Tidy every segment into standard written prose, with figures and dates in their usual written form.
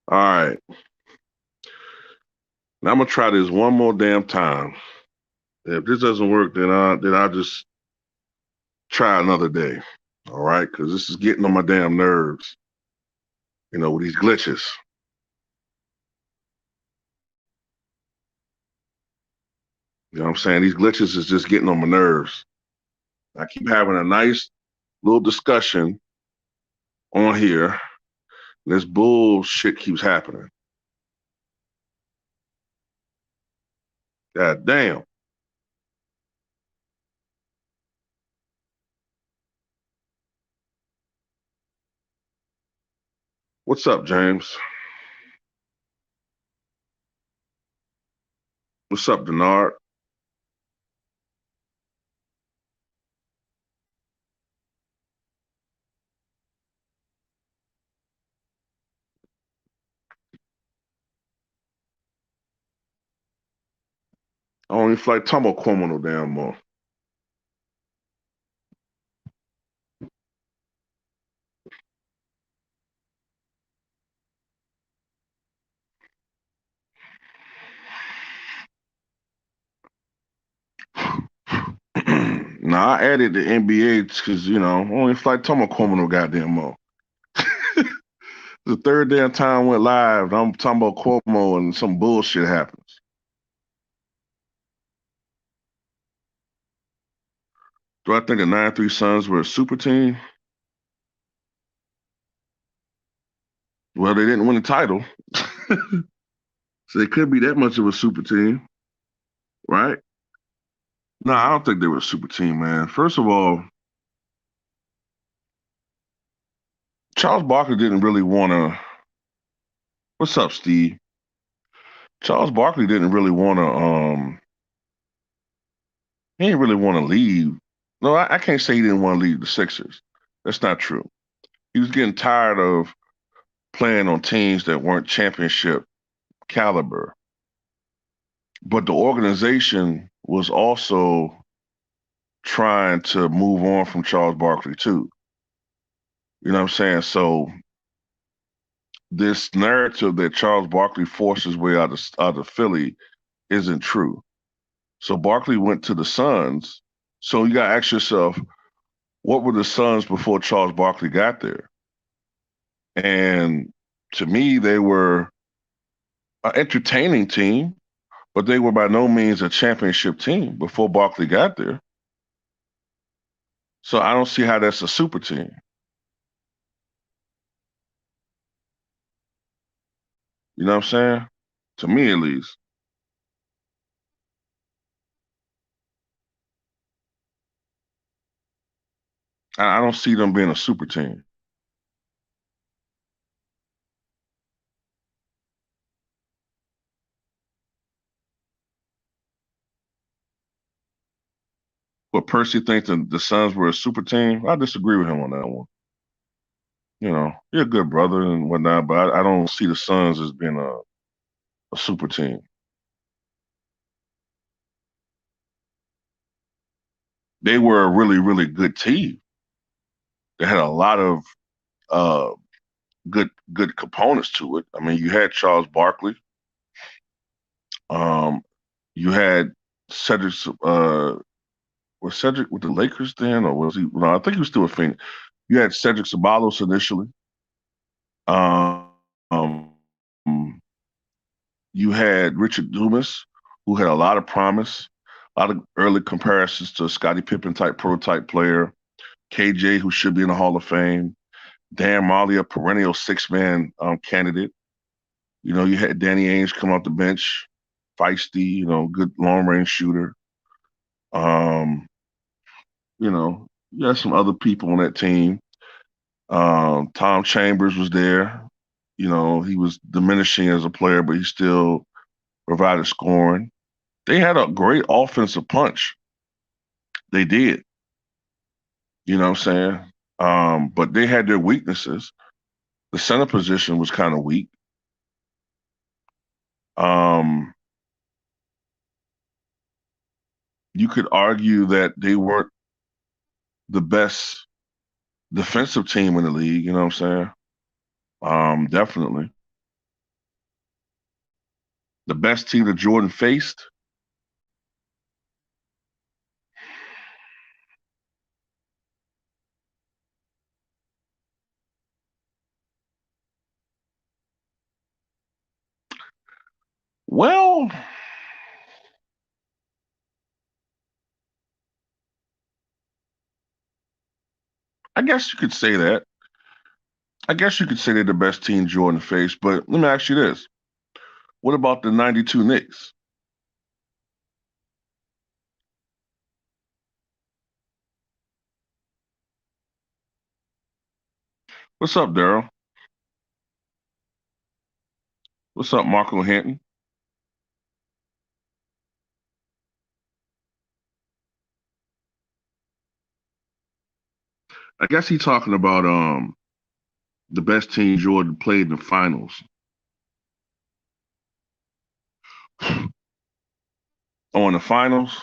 All right. Now I'm gonna try this one more damn time. If this doesn't work, then I'll just try another day. All right, because this is getting on my damn nerves. With these glitches. You know what I'm saying? These glitches is just getting on my nerves. I keep having a nice little discussion on here. This bullshit keeps happening. God damn. What's up, James? What's up, Denard? I don't even feel like talking about Cuomo no damn more. Nah, I added the NBA because, I don't even feel like talking about Cuomo no goddamn more. The third damn time I went live, I'm talking about Cuomo and some bullshit happens. Do I think the 9-3 Suns were a super team? Well, they didn't win the title. So they could be that much of a super team, right? No, I don't think they were a super team, man. First of all, Charles Barkley didn't really want to. What's up, Steve? Charles Barkley didn't really want to. He didn't really want to leave. No, I can't say he didn't want to leave the Sixers. That's not true. He was getting tired of playing on teams that weren't championship caliber. But the organization was also trying to move on from Charles Barkley too. You know what I'm saying? So this narrative that Charles Barkley forced his way out of Philly isn't true. So Barkley went to the Suns. So you got to ask yourself, what were the Suns before Charles Barkley got there? And to me, they were an entertaining team, but they were by no means a championship team before Barkley got there. So I don't see how that's a super team. You know what I'm saying? To me, at least, I don't see them being a super team. But Percy thinks the Suns were a super team. I disagree with him on that one. You're a good brother and whatnot, but I don't see the Suns as being a super team. They were a really, really good team. They had a lot of uh, good components to it. I mean, you had Charles Barkley. Um, you had Cedric. Was Cedric with the Lakers then, or was he? No, I think he was still a Phoenix. You had Cedric Ceballos initially. Um, you had Richard Dumas, who had a lot of promise, a lot of early comparisons to a Scottie Pippen type prototype player. KJ, who should be in the Hall of Fame. Dan Marley, a perennial six-man candidate. You had Danny Ainge come off the bench, feisty, good long-range shooter. Um, you had some other people on that team. Tom Chambers was there. He was diminishing as a player, but he still provided scoring. They had a great offensive punch. They did. You know what I'm saying? But they had their weaknesses. The center position was kind of weak. Um, you could argue that they weren't the best defensive team in the league. You know what I'm saying? Definitely. The best team that Jordan faced? Well, I guess you could say that. I guess you could say they're the best team Jordan faced, but let me ask you this. What about the 92 Knicks? What's up, Daryl? What's up, Marco Hinton? I guess he's talking about the best team Jordan played in the finals. On the finals,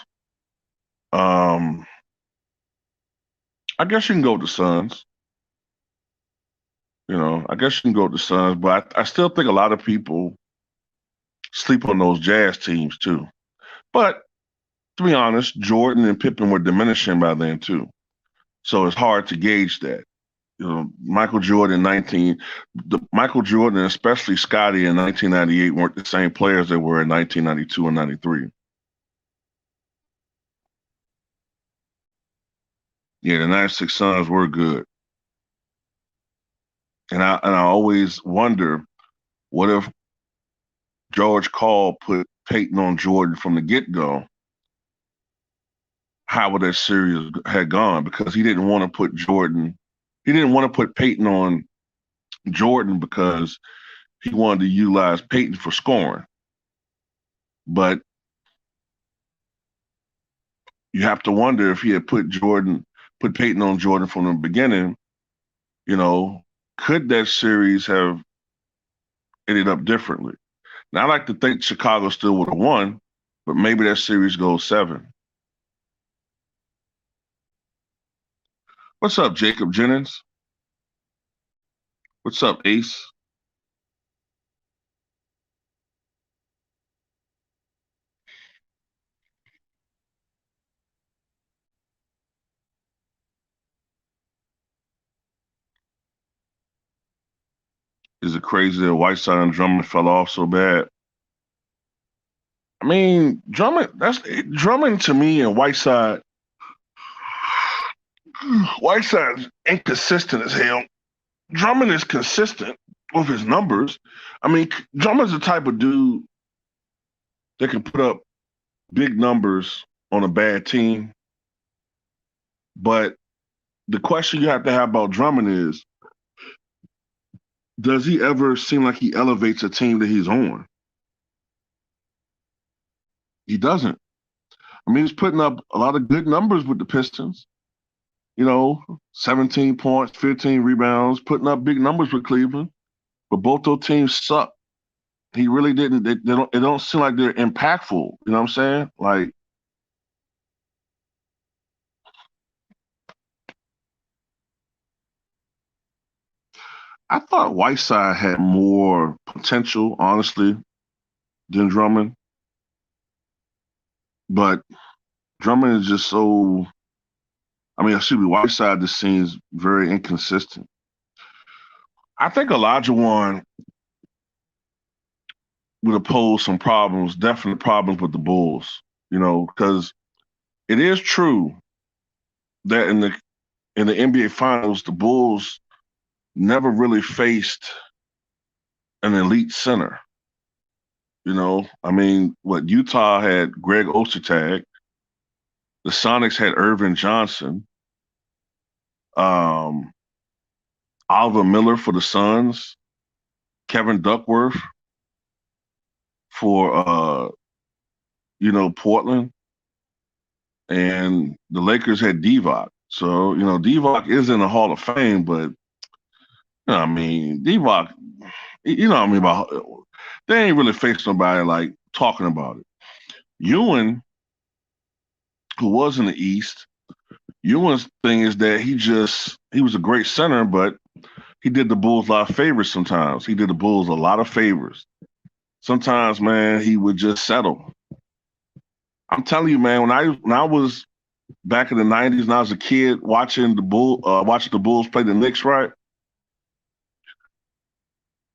um, I guess you can go with the Suns. I guess you can go with the Suns, but I still think a lot of people sleep on those Jazz teams too. But to be honest, Jordan and Pippen were diminishing by then too. So it's hard to gauge that. Michael Jordan, and especially Scotty in 1998 weren't the same players they were in 1992 and 93. Yeah, the 96 Suns were good. And I always wonder, what if George Karl put Peyton on Jordan from the get-go? How would that series had gone? Because he didn't want to put Peyton on Jordan because he wanted to utilize Peyton for scoring. But you have to wonder, if he had put Peyton on Jordan from the beginning, you know, could that series have ended up differently? Now, I like to think Chicago still would have won, but maybe that series goes seven. What's up, Jacob Jennings? What's up, Ace? Is it crazy that Whiteside and Drummond fell off so bad? I mean, Drummond to me and Whiteside. Whiteside's inconsistent as hell. Drummond is consistent with his numbers. I mean, Drummond's the type of dude that can put up big numbers on a bad team. But the question you have to have about Drummond is, does he ever seem like he elevates a team that he's on? He doesn't. I mean, he's putting up a lot of good numbers with the Pistons. 17 points, 15 rebounds, putting up big numbers with Cleveland. But both those teams suck. He really didn't. They don't seem like they're impactful. You know what I'm saying? Like, I thought Whiteside had more potential, honestly, than Drummond. But Drummond is just so. I mean, excuse me, Whiteside just seems very inconsistent. I think Elijah Wan would have posed some problems, definite problems with the Bulls. Because it is true that in the NBA Finals, the Bulls never really faced an elite center. I mean, what Utah had Greg Ostertag, the Sonics had Irvin Johnson, um, Oliver Miller for the Suns, Kevin Duckworth for Portland, and the Lakers had Divac. So Divac is in the Hall of Fame, but I mean Divac, what I mean about, they ain't really faced nobody like talking about it. Ewan, who was in the East, Ewan's thing is that he was a great center, but he did the Bulls a lot of favors sometimes. He did the Bulls a lot of favors. sometimes, man, he would just settle. I'm telling you, man, when I was back in the '90s, and I was a kid watching the Bulls play the Knicks, right?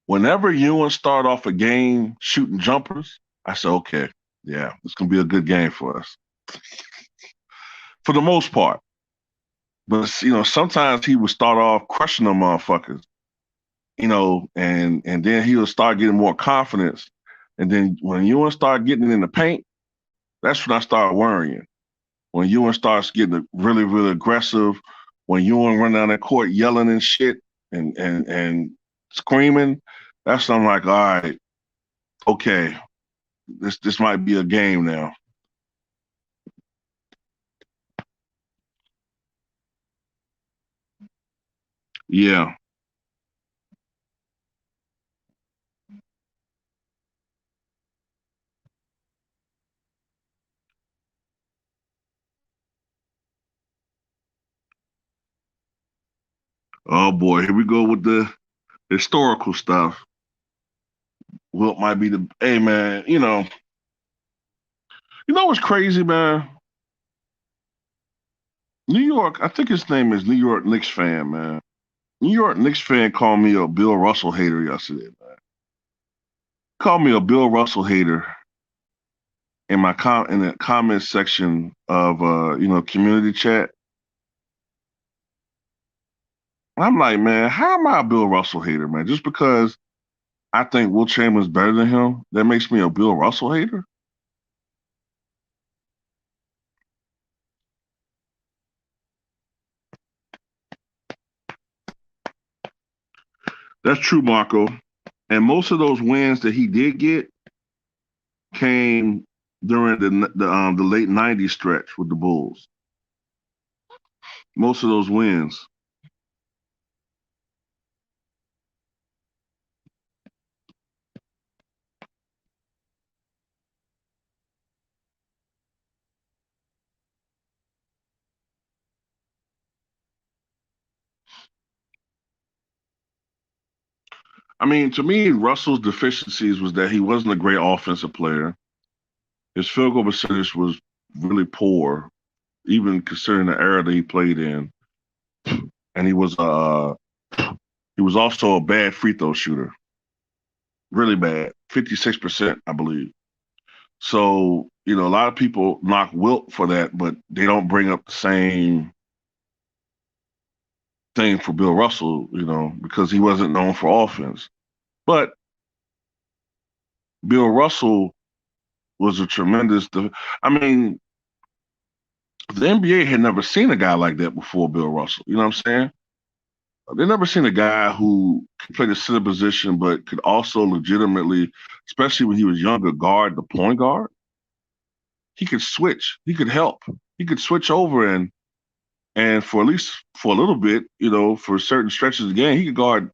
Whenever Ewan start off a game shooting jumpers, I said, okay, yeah, it's gonna be a good game for us for the most part. But sometimes he would start off crushing them motherfuckers, and then he would start getting more confidence. And then when Ewan start getting in the paint, that's when I start worrying. When Ewan starts getting really, really aggressive, when Ewan run down the court yelling and shit and screaming, that's when I'm like, all right, okay, this might be a game now. Yeah. Oh boy, here we go with the historical stuff. Wilt might be the hey man, you know what's crazy, man? New York, I think his name is New York Knicks fan, man. New York Knicks fan called me a Bill Russell hater yesterday, man. Called me a Bill Russell hater in the comment section of community chat. I'm like, man, how am I a Bill Russell hater, man? Just because I think Will Chamberlain's better than him, that makes me a Bill Russell hater? That's true, Marco. And most of those wins that he did get came during the late '90s stretch with the Bulls. Most of those wins. I mean, to me, Russell's deficiencies was that he wasn't a great offensive player. His field goal percentage was really poor, even considering the era that he played in. And he was also a bad free throw shooter, really bad, 56%, I believe. So a lot of people knock Wilt for that, but they don't bring up the same thing for Bill Russell, because he wasn't known for offense. But Bill Russell was a tremendous. I mean, the NBA had never seen a guy like that before Bill Russell. You know what I'm saying? They never seen a guy who could play the center position, but could also legitimately, especially when he was younger, guard the point guard. He could switch. He could help. He could switch over and for at least for a little bit, for certain stretches of the game, he could guard.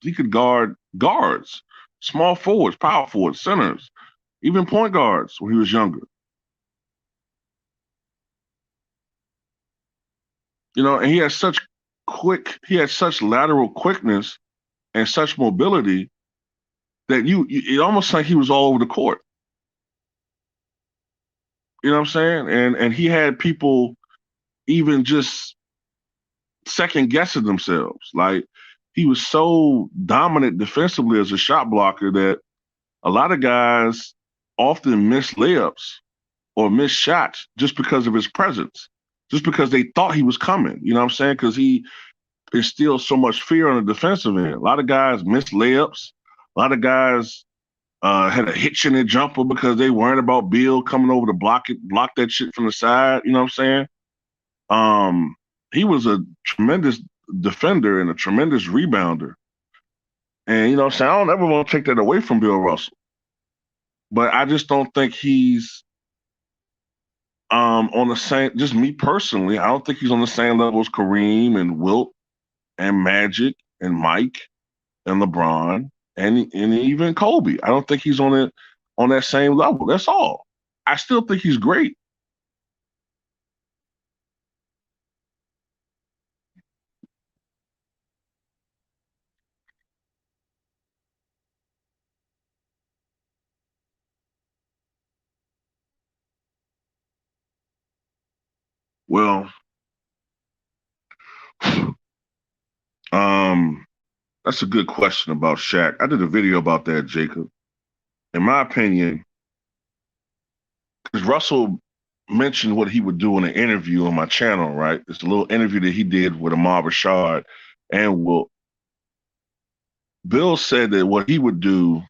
He could guard guards, small forwards, power forwards, centers, even point guards when he was younger. And he had such lateral quickness and such mobility that it almost like he was all over the court. You know what I'm saying? And he had people even just second guessing themselves. Like he was so dominant defensively as a shot blocker that a lot of guys often miss layups or miss shots just because of his presence, just because they thought he was coming. You know what I'm saying? Because he instilled so much fear on the defensive end. A lot of guys missed layups. A lot of guys had a hitch in their jumper because they weren't about Bill coming over to block that shit from the side. You know what I'm saying? He was a tremendous defender and a tremendous rebounder. And what I'm saying, I don't ever want to take that away from Bill Russell. But I just don't think he's on the same, just me personally, I don't think he's on the same level as Kareem and Wilt and Magic and Mike and LeBron and even Kobe. I don't think he's on that same level. That's all. I still think he's great. Well, um, that's a good question about Shaq. I did a video about that, Jacob. In my opinion, because Russell mentioned what he would do in an interview on my channel, right? It's a little interview that he did with Ahmad Rashad and Wilt. Bill said that what he would do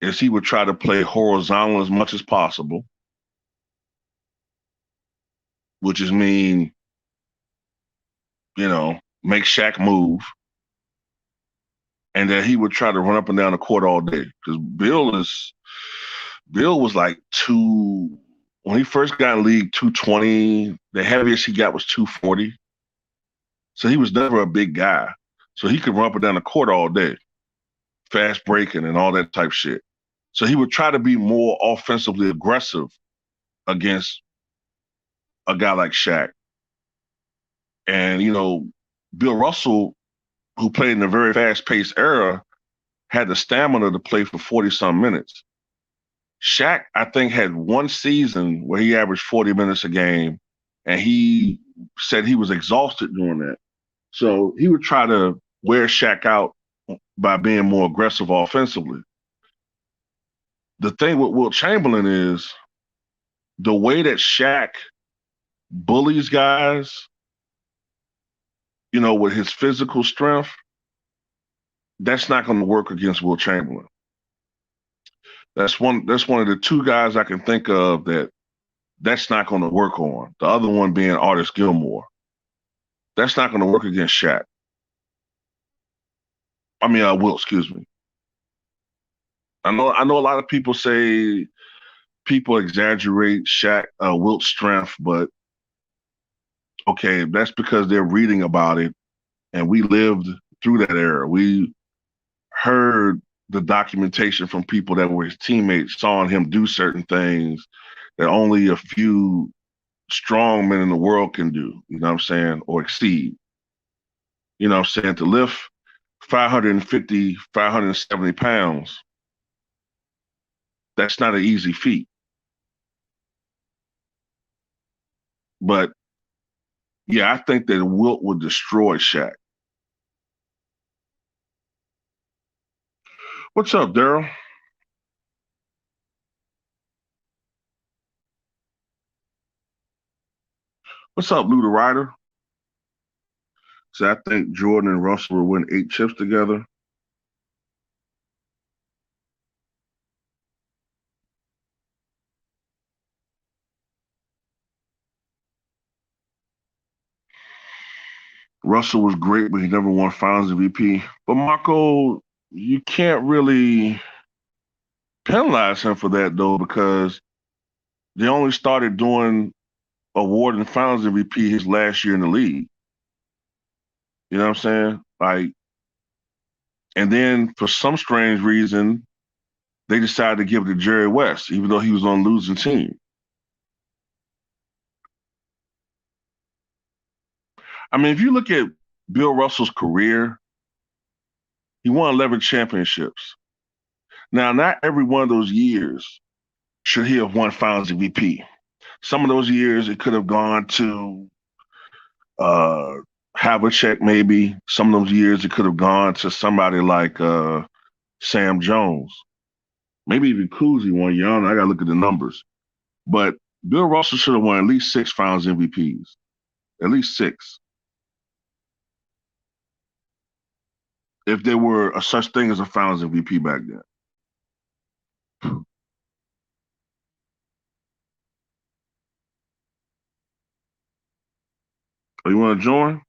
is he would try to play horizontal as much as possible, which is mean, make Shaq move, and that he would try to run up and down the court all day. Because Bill was like when he first got in the league, 220. The heaviest he got was 240. So he was never a big guy. So he could run up and down the court all day, fast breaking and all that type shit. So he would try to be more offensively aggressive against a guy like Shaq. And, Bill Russell, who played in a very fast paced era, had the stamina to play for 40 some minutes. Shaq, I think, had one season where he averaged 40 minutes a game, and he said he was exhausted doing that. So he would try to wear Shaq out by being more aggressive offensively. The thing with Wilt Chamberlain is the way that Shaq bullies guys, with his physical strength, that's not going to work against Wilt Chamberlain. That's one of the two guys I can think of that's not going to work on. The other one being Artis Gilmore. That's not going to work against Shaq. I mean, Wilt, excuse me. I know a lot of people say people exaggerate Wilt's strength, but okay, that's because they're reading about it, and we lived through that era. We heard the documentation from people that were his teammates, saw him do certain things that only a few strong men in the world can do, you know what I'm saying, or exceed. You know what I'm saying? To lift 550, 570 pounds, that's not an easy feat. But yeah, I think that Wilt would destroy Shaq. What's up, Daryl? What's up, Lou the Ryder? So I think Jordan and Russell will win 8 chips together. Russell was great, but he never won Finals MVP. But Marco, you can't really penalize him for that though, because they only started doing awarding Finals MVP his last year in the league. You know what I'm saying? Like, and then for some strange reason, they decided to give it to Jerry West, even though he was on a losing team. I mean, if you look at Bill Russell's career, he won 11 championships. Now, not every one of those years should he have won Finals MVP. Some of those years it could have gone to uh, Havlicek, maybe. Some of those years it could have gone to somebody like Sam Jones. Maybe even Cousy one year. I don't know. I got to look at the numbers. But Bill Russell should have won at least 6 Finals MVPs. At least 6. If there were a such thing as a Finals MVP back then. Oh, you want to join?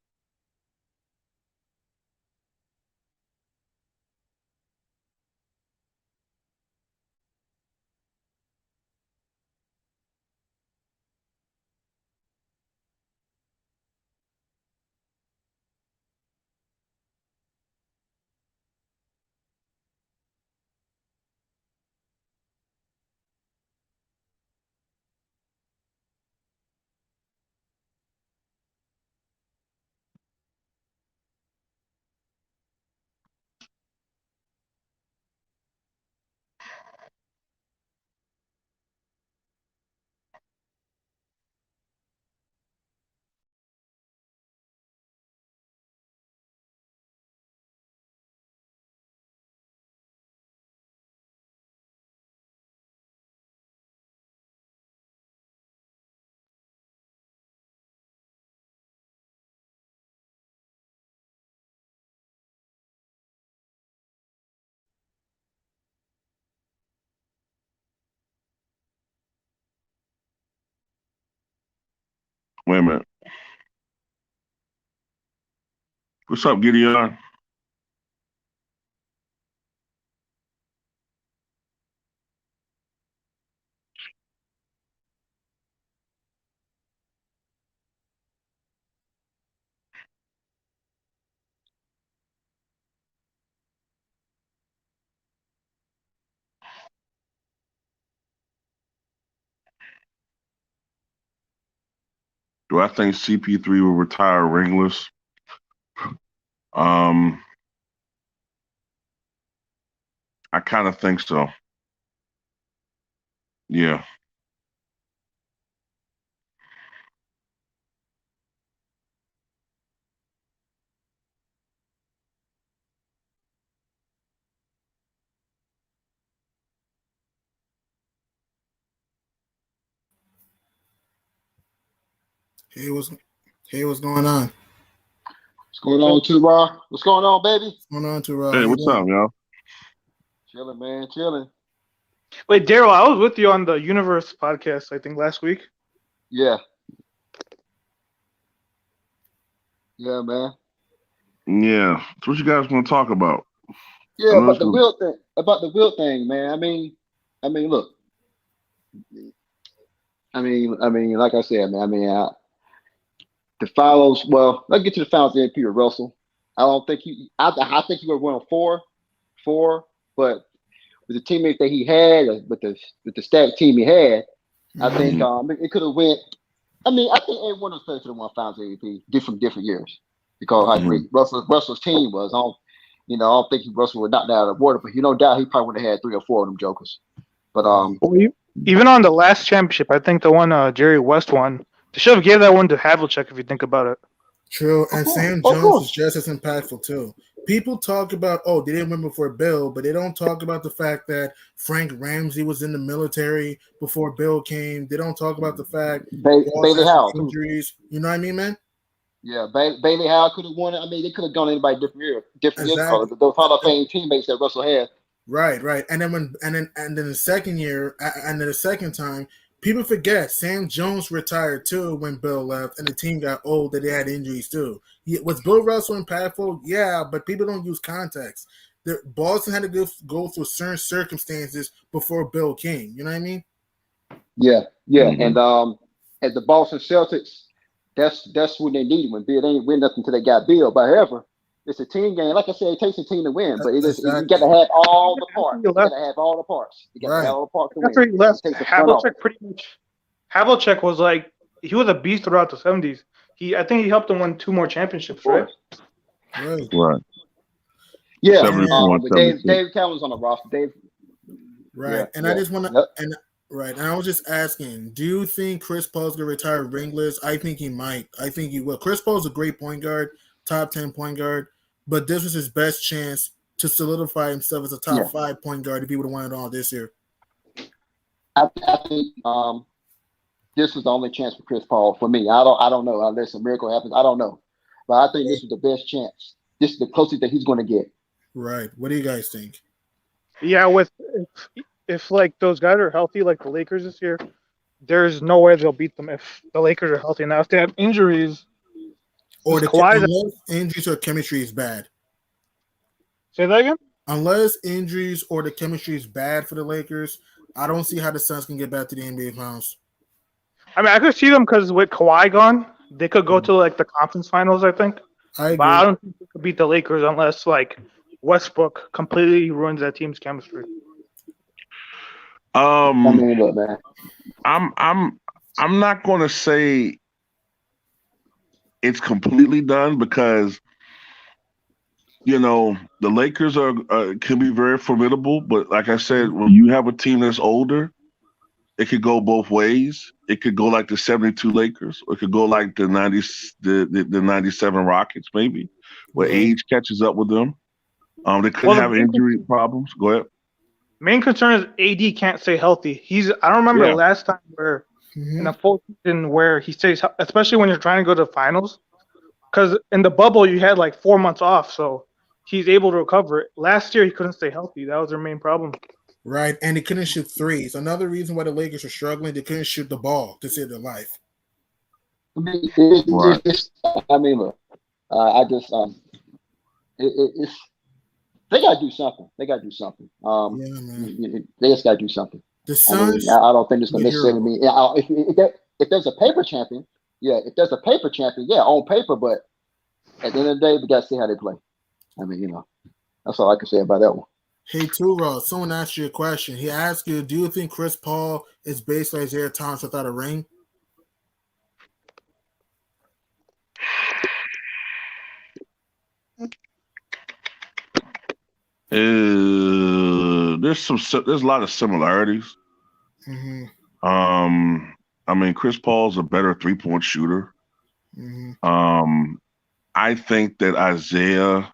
Wait a minute. What's up, Gideon? Do I think CP3 will retire ringless? Um, I kind of think so. Yeah. Hey, what's going on? What's going on, T-Raw? What's going on, baby? What's going on, Terrell? Hey, How you what's up, doing? y'all? Chilling, man, chilling. Wait, Daryl, I was with you on the Universe podcast, I think, last week. Yeah. Yeah, man. Yeah. So what you guys want to talk about? I Yeah, know about it's the gonna, Wilt thing. About the Wilt thing, man. Look. Like I said, man. The finals. Well, let's get to the finals. Then Peter Russell. I don't think he. I think he would have won four. But with the teammates that he had, with the stacked team he had, I think Mhm. it could have went. I think everyone was playing for the one finals MVP different years because how Mhm. great Russell's team was. I don't think Russell would knock that out of the water, but no doubt he probably would have had 3 or 4 of them jokers. But Even on the last championship, I think the one Jerry West won, they should have gave that one to Havlicek if you think about it. True, of and course, Sam of Jones was course, just as impactful too. People talk about, they didn't win before Bill, but they don't talk about the fact that Frank Ramsey was in the military before Bill came. They don't talk about the fact Boss Bailey had some Howell too. injuries. You know what I mean, man? Yeah, Bailey Howell could have won it. I mean, they could have gone anybody different years Exactly. because those Hall of Fame teammates that Russell had. Right. And then the second year, and then the second time, people forget Sam Jones retired too when Bill left, and the team got old that they had injuries too. Was Bill Russell impactful? Yeah, but people don't use context. Boston had to go through certain circumstances before Bill came. You know what I mean? Yeah, and Mhm. at the Boston Celtics, that's when they need when Bill they ain't win nothing until they got Bill. But however, it's a team game. Like I said, it takes a team to win, but you got Exactly. to have all the After parts. he You got left, to have all the parts. You got to have Right. all the parts to after win. he It left, takes the front office. Havlicek pretty much. Havlicek was like he was a beast throughout the '70s. I think he helped them win 2 more Of championships, right? course. Right. Right. Yeah. And then 74 and But 76. Dave Calvin's on the roster. Dave. right. Yeah. And I Yeah. just want to Yep. and I was just asking, do you think Chris Paul's gonna retire ringless? I think he might. I think he will. Chris Paul's a great point guard, top 10 point guard, but this was his best chance to solidify himself as a top Yeah. 5 point guard if he would have won it all this year. I think this is the only chance for Chris Paul for me. I don't know unless a miracle happens. I don't know, but I think this is the best chance. This is the closest that he's going to get. Right. What do you guys think? Yeah, with if like those guys are healthy, like the Lakers this year, there's no way they'll beat them if the Lakers are healthy. Now, if they have injuries, Or this Kawhi. unless injuries or chemistry is bad. Say that again. Unless injuries or the chemistry is bad for the Lakers, I don't see how the Suns can get back to the NBA Finals. I mean, I could see them because with Kawhi gone, they could go to like the conference finals, I think. I But I agree. don't think they could beat the Lakers unless like Westbrook completely ruins that team's chemistry. Um, Look, man. I'm not going to say it's completely done because the Lakers are can be very formidable, but like I said, when you have a team that's older, it could go both ways. It could go like the '72 Lakers, or it could go like the the '97 Rockets, maybe, where Right. age catches up with them. They could Well, the have injury problems. Go ahead. main concern is AD can't stay healthy. I don't remember the Yeah. last time where in Mm-hmm. a full season where he stays, especially when you're trying to go to the finals. Because in the bubble you had like 4 months off, so he's able to recover. Last year he couldn't stay healthy. That was their main problem. Right. And they couldn't shoot threes. Another reason why the Lakers are struggling, they couldn't shoot the ball to save their life. I mean, Right. I mean, look, I just it's they got to do something. They got to do something. Yeah, man. They just got to do something. The I mean, Suns, I don't think it's going the to necessarily hero. mean if there's a paper champion, yeah. If there's a paper champion, yeah, on paper, but at the end of the day, we got to see how they play. I mean, that's all I can say about that one. Hey, Turo, someone asked you a question. He asked you, do you think Chris Paul is basically Isaiah Thomas without a ring? There's a lot of similarities. Mm-hmm. I mean, Chris Paul's a better 3-point shooter. Mm-hmm. I think that Isaiah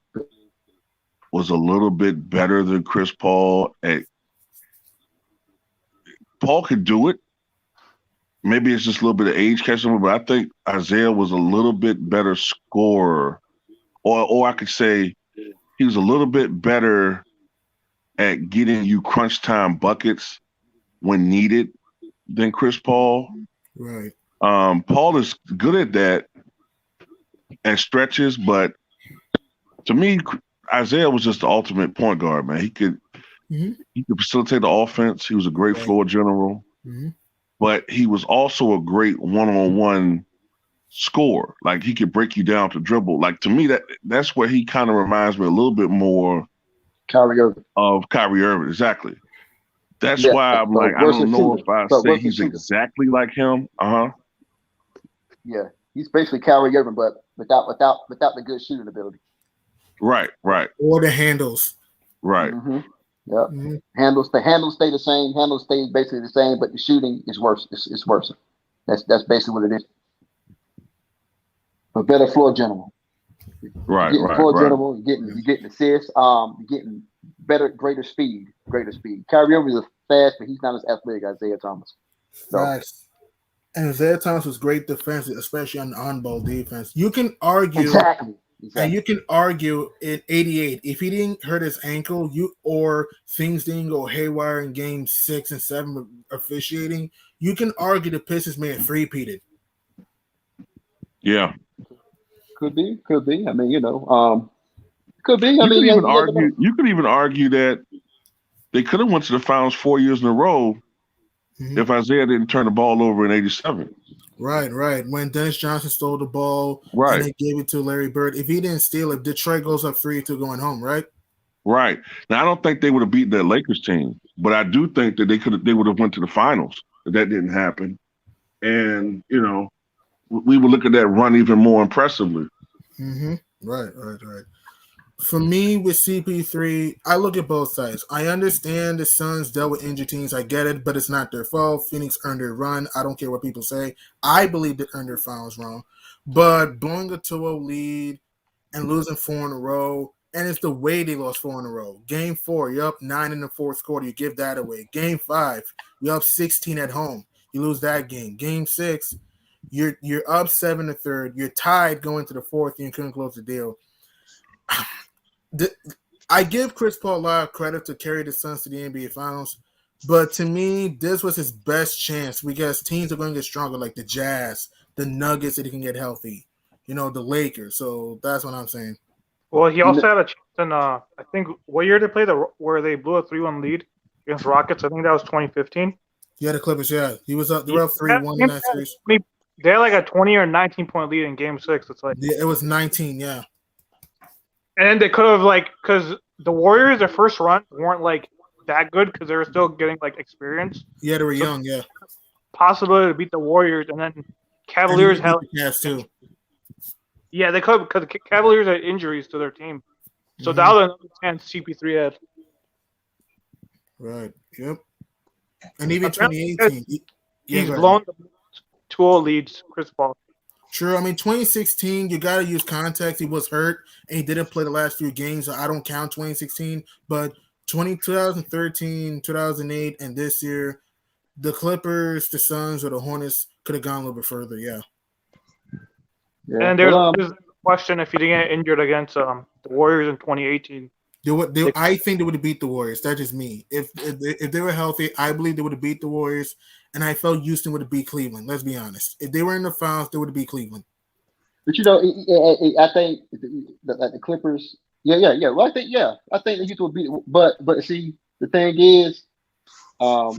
was a little bit better than Chris Paul. Paul could do it. Maybe it's just a little bit of age catching him, but I think Isaiah was a little bit better scorer, or I could say he was a little bit better at getting you crunch time buckets when needed than Chris Paul. Right. Paul is good at that and stretches, but to me, Isaiah was just the ultimate point guard, man. He could facilitate the offense. He was a great floor general, but he was also a great one-on-one scorer. Like he could break you down to dribble. Like to me, that's where he kind of reminds me a little bit more of Kyrie Irving. Exactly. That's why I'm like, I don't know if I say he's exactly like him. Yeah, he's basically Kyrie Irving, but without the good shooting ability. Right. Or the handles. Right. Mm-hmm. Yep. Mm-hmm. The handles stay the same. Handles stay basically the same, but the shooting is worse. It's worse. That's basically what it is. But better floor general. Right. Floor general. You're getting assists. You're getting greater speed. Kyrie Irving is fast, but he's not as athletic as Isaiah Thomas. So. Nice. And Isaiah Thomas was great defensive, especially on the on-ball defense. You can argue exactly. And you can argue in '88 if he didn't hurt his ankle, or things didn't go haywire in Game 6 and 7 officiating. You can argue the Pistons may have three-peated. Yeah, could be. I mean, could be. You could even argue that they could have went to the finals 4 years in a row if Isaiah didn't turn the ball over in '87. Right. When Dennis Johnson stole the ball and they gave it to Larry Bird. If he didn't steal it, Detroit goes up 3-2 going home, right? Right. Now I don't think they would have beat that Lakers team, but I do think that they would have went to the finals if that didn't happen. And, we would look at that run even more impressively. Right. For me, with CP3, I look at both sides. I understand the Suns dealt with injured teams. I get it, but it's not their fault. Phoenix earned their run. I don't care what people say. I believe they earned their finals wrong. But blowing a 2-0 lead and losing 4 in a row, and it's the way they lost 4 in a row. Game 4, you're up 9 in the fourth quarter. You give that away. Game 5, you're up 16 at home. You lose that game. Game 6, you're up 7 the third. You're tied going to the fourth, and you couldn't close the deal. I give Chris Paul a lot of credit to carry the Suns to the NBA Finals, but to me, this was his best chance because teams are going to get stronger, like the Jazz, the Nuggets, that he can get healthy, the Lakers. So that's what I'm saying. Well, he also had a chance in, I think, what year they played where they blew a 3-1 lead against Rockets? I think that was 2015. Yeah, the Clippers, yeah. They were up 3-1 in that series. They had like a 20 or 19-point lead in Game 6. It's like it was 19, yeah. And then they could have, because the Warriors, their first run weren't, that good because they were still getting, experience. Yeah, they were young, yeah. Possibility to beat the Warriors, and then Cavaliers had the Cavs too. Yeah, they could because the Cavaliers had injuries to their team. So that was another chance CP3 had. Right, yep. And even 2018. He's blown the 2-0 leads, Chris Paul. Sure, I mean, 2016, you got to use context. He was hurt, and he didn't play the last few games, so I don't count 2016. But 2013, 2008, and this year, the Clippers, the Suns, or the Hornets could have gone a little bit further, yeah. And there's a question if he didn't get injured against the Warriors in 2018. I think they would have beat the Warriors. That's just me. If they were healthy, I believe they would have beat the Warriors. and I felt Houston would have beat Cleveland. Let's be honest. If they were in the finals, they would have beat Cleveland. But I think the Clippers. Yeah. Well, I think the Houston would beat. But see, the thing is, I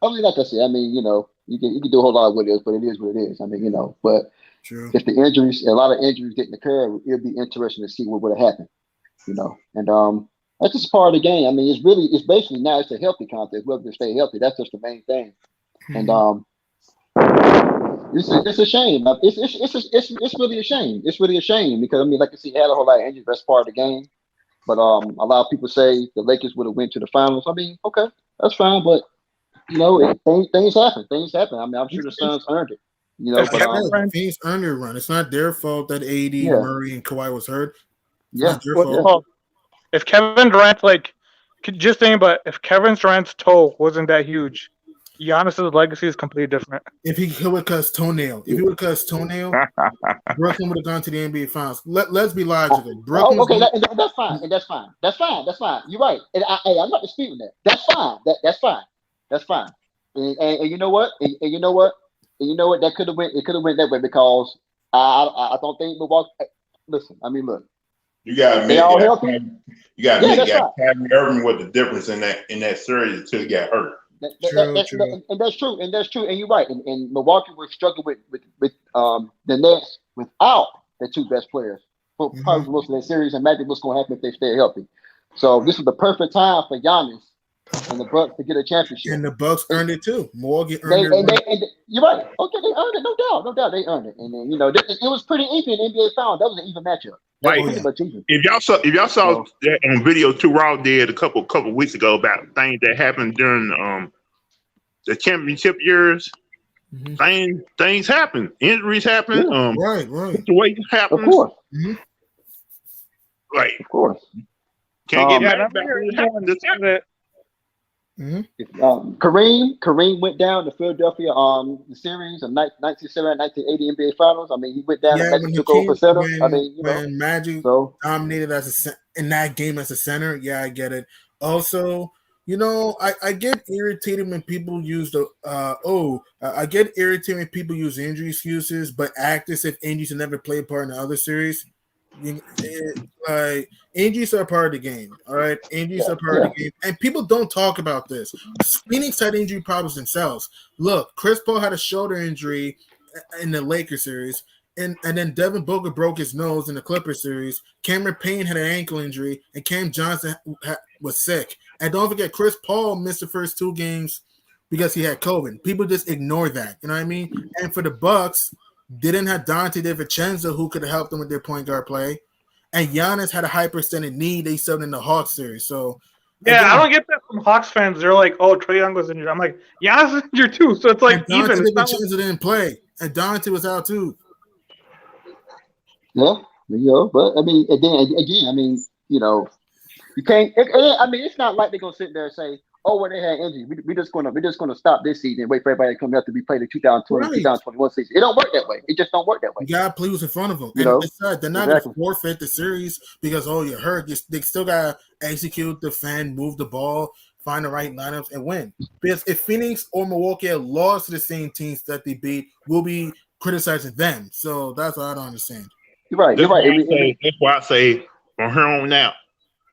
mean, like I said, I mean, you can do a whole lot with it, but it is what it is. I mean, but True. if the injuries, a lot of injuries didn't occur, it'd be interesting to see what would have happened. And that's just part of the game. I mean, it's basically now it's a healthy contest. Whether they stay healthy, that's just the main thing. And it's a shame. It's really a shame. It's really a shame because I mean, like I said, had a whole lot of injuries. That's part of the game. But a lot of people say the Lakers would have went to the finals. I mean, okay, that's fine. But things happen. Things happen. I mean, I'm sure the Suns earned it. Phoenix earned their run. It's not their fault that AD, Murray, and Kawhi was hurt. It's not their fault. If Kevin Durant, just think about if Kevin Durant's toe wasn't that huge, Giannis's legacy is completely different. If he would cut his toenail, Brooklyn would have gone to the NBA Finals. Let's be logical. Brooklyn. Okay, that's fine. That's fine. You're right. And I'm not disputing that. That's fine. That's fine. And you know what? That could have went. It could have went that way because I don't think Milwaukee. Listen, I mean, look. You gotta admit that Kyrie Irving was the difference in that series until he got hurt. True. And that's true. And you're right. And Milwaukee was struggling with the Nets without the two best players for probably most of that series. And imagine what's going to happen if they stay healthy. So this is the perfect time for Giannis and the Bucks to get a championship. And the Bucks earned it too. Milwaukee earned it. You're right. Okay, they earned it. No doubt. They earned it. And then it was pretty even in NBA Finals. That was an even matchup. If y'all saw that on video too, Raw did a couple weeks ago about things that happened during the championship years. Things happen. Injuries happen. Right. Situations happen. Of course. Right. Of course. Can't get mad about it. Kareem went down to Philadelphia the series of 1970 1980 NBA Finals. I mean, he went down and Magic took over for center. When Magic dominated in that game as a center. Yeah, I get it. Also, I get irritated when people use I get irritated when people use injury excuses, but act as if injuries have never played a part in the other series. Injuries are part of the game. All right, injuries are part of the game, and people don't talk about this. Phoenix had injury problems themselves. Look, Chris Paul had a shoulder injury in the Lakers series, and then Devin Booker broke his nose in the Clippers series. Cameron Payne had an ankle injury, and Cam Johnson was sick. And don't forget, Chris Paul missed the first 2 games because he had COVID. People just ignore that. You know what I mean? And for the Bucks, didn't have Dante DiVincenzo who could have helped them with their point guard play. And Giannis had a hyperextended knee they said in the Hawks series. So I don't get that from Hawks fans. They're like, "Oh, Trae Young was injured." I'm like, Giannis is injured too. So it's like even. Dante DiVincenzo didn't play, and Dante was out too. Yeah, but I mean, again, I mean, you can't. I mean, it's not like they're gonna sit there and say, "Oh, when they had injury, we're just gonna stop this season and wait for everybody to come out to be played the 2020, 2021 season." It don't work that way. It just don't work that way. You gotta play who's in front of them. And besides, they're not gonna forfeit the series because you're hurt. They still gotta execute, defend, move the ball, find the right lineups, and win. Because if Phoenix or Milwaukee had lost to the same teams that they beat, we'll be criticizing them. So that's what I don't understand. You're right. That's why I say from here on out,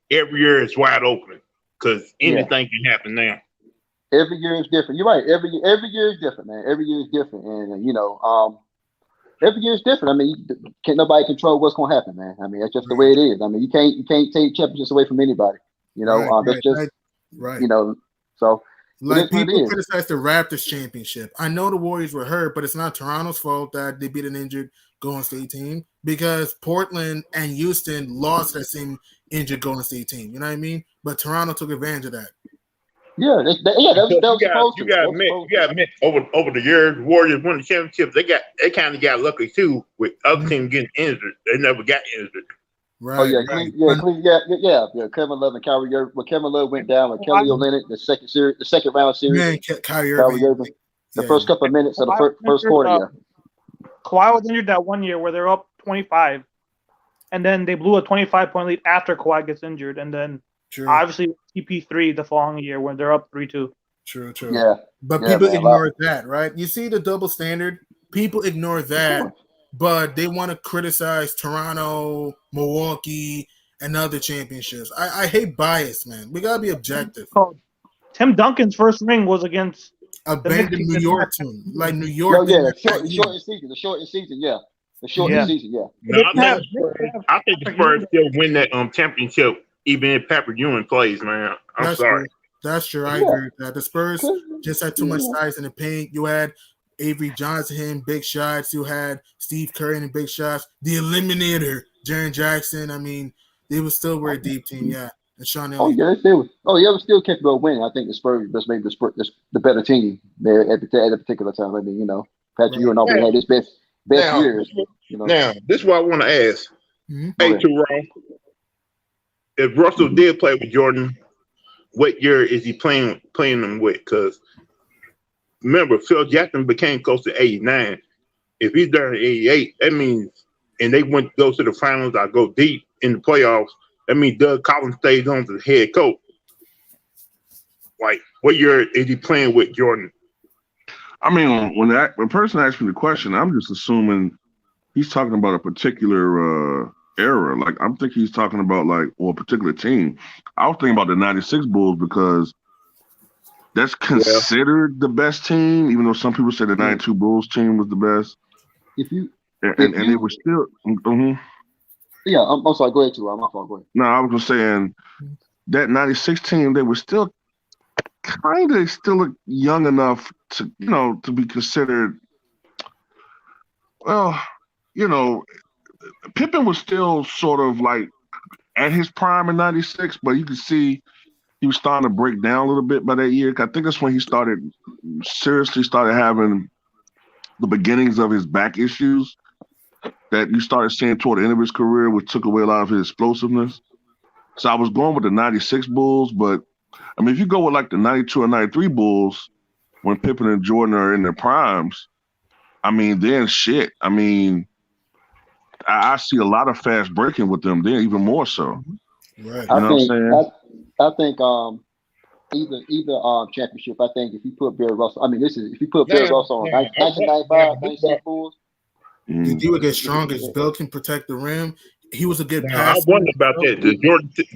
every year is wide open because anything can happen now. Every year is different. You're right. Every year is different, man. Every year is different, and every year is different. I mean, can't nobody control what's going to happen, man. I mean, that's just the way it is. I mean, you can't take championships away from anybody. That's just right. So like people criticize the Raptors championship. I know the Warriors were hurt, but it's not Toronto's fault that they beat an injured Golden State team because Portland and Houston lost that same injured Golden State team. You know what I mean? But Toronto took advantage of that. Yeah, that was supposed to. You got to admit, over the years, Warriors won the championship. They kind of got lucky too with other teams getting injured. They never got injured. Right. Kevin Love and Kyrie Irving. When Kevin Love went down with Kelly Olynyk, the second round series. Man, Kyrie Irving. The first couple of minutes of the first quarter. Kawhi was injured that one year where they're up 25, and then they blew a 25-point lead after Kawhi gets injured, and then obviously CP3 the following year when they're up 3-2. True. Yeah. But Yeah, people man, ignore that, right? You see the double standard? People ignore that, course. but they want to criticize Toronto, Milwaukee, and other championships. I hate bias, man. We gotta be objective. Tim Duncan's first ring was against the Knicks. Abandon New York team. Like New Yo, York. yeah, didn't the have that year. shortened season. The shortened season, yeah. The shortened Yeah. season, yeah. No, I think the Spurs Yeah. still win that championship even if Patrick Ewing plays, man. I'm That's sorry. true. That's true. I Yeah. agree with that. The Spurs just had too much size in the paint. You had Avery Johnson hitting big shots. You had Steve Curry hitting big shots. The Eliminator, Jaren Jackson. I mean, they were still a deep team, yeah. And Sean Oh Elliott. yeah, they still. Oh yeah, they still capable of winning. I think the Spurs just made the better team there at a particular time. I mean, you know, Patrick Ewing already had his best Now, years. You know. Now, this is what I want to ask. Mhm. Hey, Go ahead. Terrell, if Russell did play with Jordan, what year is he playing them with? Because remember, Phil Jackson became close to 89. If he's there in 88, that means, and they go to the finals or go deep in the playoffs, that means Doug Collins stays on as the head coach. Like, what year is he playing with Jordan? I mean, when a person asks me the question, I'm just assuming he's talking about a particular era. Like, I'm thinking he's talking about a particular team. I was thinking about the '96 Bulls because that's considered the best team, even though some people say the '92 Bulls team was the best. And they were still. Yeah, I'm sorry. Go ahead, too. I'm not far. Go ahead. No, I was just saying that '96 team, they were still kind of still young enough to be considered. Well, Pippen was still sort of like at his prime in '96, but you could see he was starting to break down a little bit by that year. I think that's when he seriously started having the beginnings of his back issues that you started seeing toward the end of his career, which took away a lot of his explosiveness. So I was going with the '96 Bulls, but I mean, if you go with like the '92 or '93 Bulls, when Pippen and Jordan are in their primes, I mean, then shit. I mean, I see a lot of fast breaking with them then, even more so. Right. I think either championship. I think if you put Bill Russell, if you put Bill Russell on 1995 '96 Bulls, He would get stronger. His Bill can protect the rim. He was a good Now, I passer. wonder about that.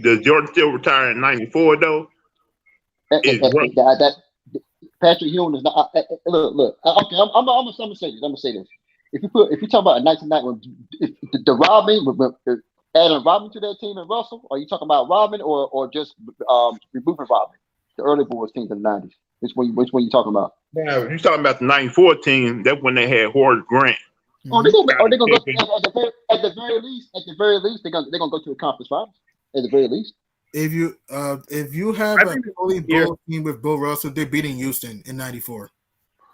Does Jordan still retire in '94 though? that Patrick Ewing is not. Look. Okay, I'm gonna say this. I'm gonna say this. If you talk about a 1990, the Rodman, adding Rodman to that team and Russell, are you talking about Rodman or just removing Rodman, the early Bulls teams in the '90s? Which one you talking about? Now, if you're talking about the '94 team, that's when they had Horace Grant. Oh, they're gonna go at the very least. They're gonna go to the conference finals. At the very least. If you have a fully Bull team with Bill Russell, they're beating Houston in '94.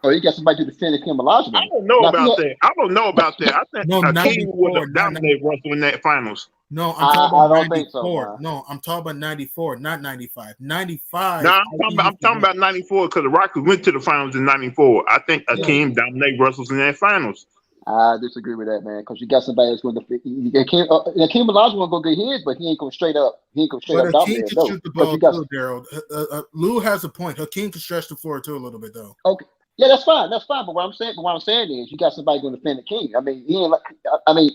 Oh, you got somebody to defend Hakeem Olajuwon. I don't know about that. I think Hakeem would have dominated Russell in that finals. No, I'm talking about I don't 94. think so, no, I'm talking about 94, not 95. 95. No, I'm talking about '94 because the Rockets went to the finals in '94. I think Hakeem dominated Russell in that finals. I disagree with that, man, because you got somebody that's going to Hakeem Olajuwon going to get his, but he ain't going to straight up. He ain't going to straight up Hakeem dominate. can shoot the ball too, Daryl. Lou has a point. Hakeem can stretch the floor too a little bit though. Okay, yeah, that's fine. But what I'm saying is, you got somebody going to defend the king. I mean, he ain't like. I mean,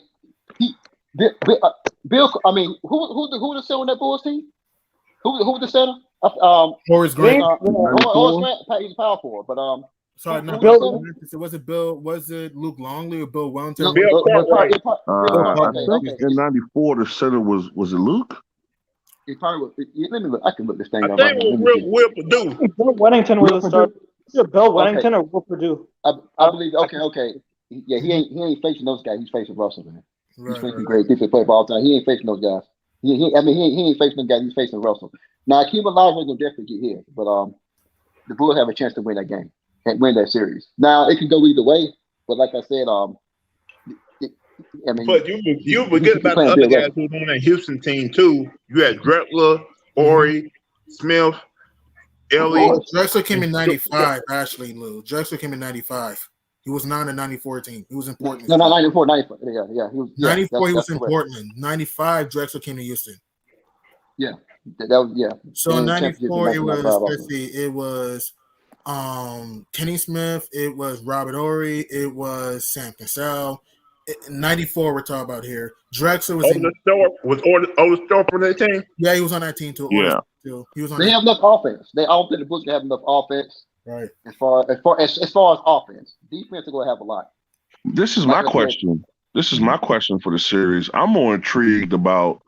Bill. I mean, who the center on that Bulls team? Who was the center? Horace Grant. Horace Grant. He's a power forward, but Sorry, no, Bill. Was it Bill? Was it Luke Longley or Bill Wellington? I think in '94 the center was it Luke? It probably was. Let me look. I can look this thing I up. think it was Will Purdue. Bill Wennington was the starter. Either Bill Wennington or Will Purdue. I believe. Okay. Yeah, he ain't facing those guys. He's facing Russell, man. He's facing great defensive play all the time. He ain't facing those guys. He ain't facing them guys. He's facing Russell. Now, Hakeem Olajuwon will definitely get here, but the Bulls have a chance to win that game and win that series. Now, it can go either way, but like I said, but you forget about the other guys who were on that Houston team too. You had Drexler, Horry, Smith, Ellie. Drexler came in '95. Actually, Lou. Drexler came in '95. He was not in '94 team. He was in Portland. No, 94. Yeah. He was, 94. He was in Portland. '95. Drexler came to Houston. Yeah, that was So in '94, it was. Let's see. It was Kenny Smith, it was Robert Ory, it was Sam Cassell. 94 we're talking about here. Drexler was Otis Thorpe on that team? Yeah, he was on that team too. Yeah. He was on They have enough offense. They all think the Bulls can have enough offense. Right. As far as offense. Defense are gonna have a lot. This is my question. This is my question for the series. I'm more intrigued about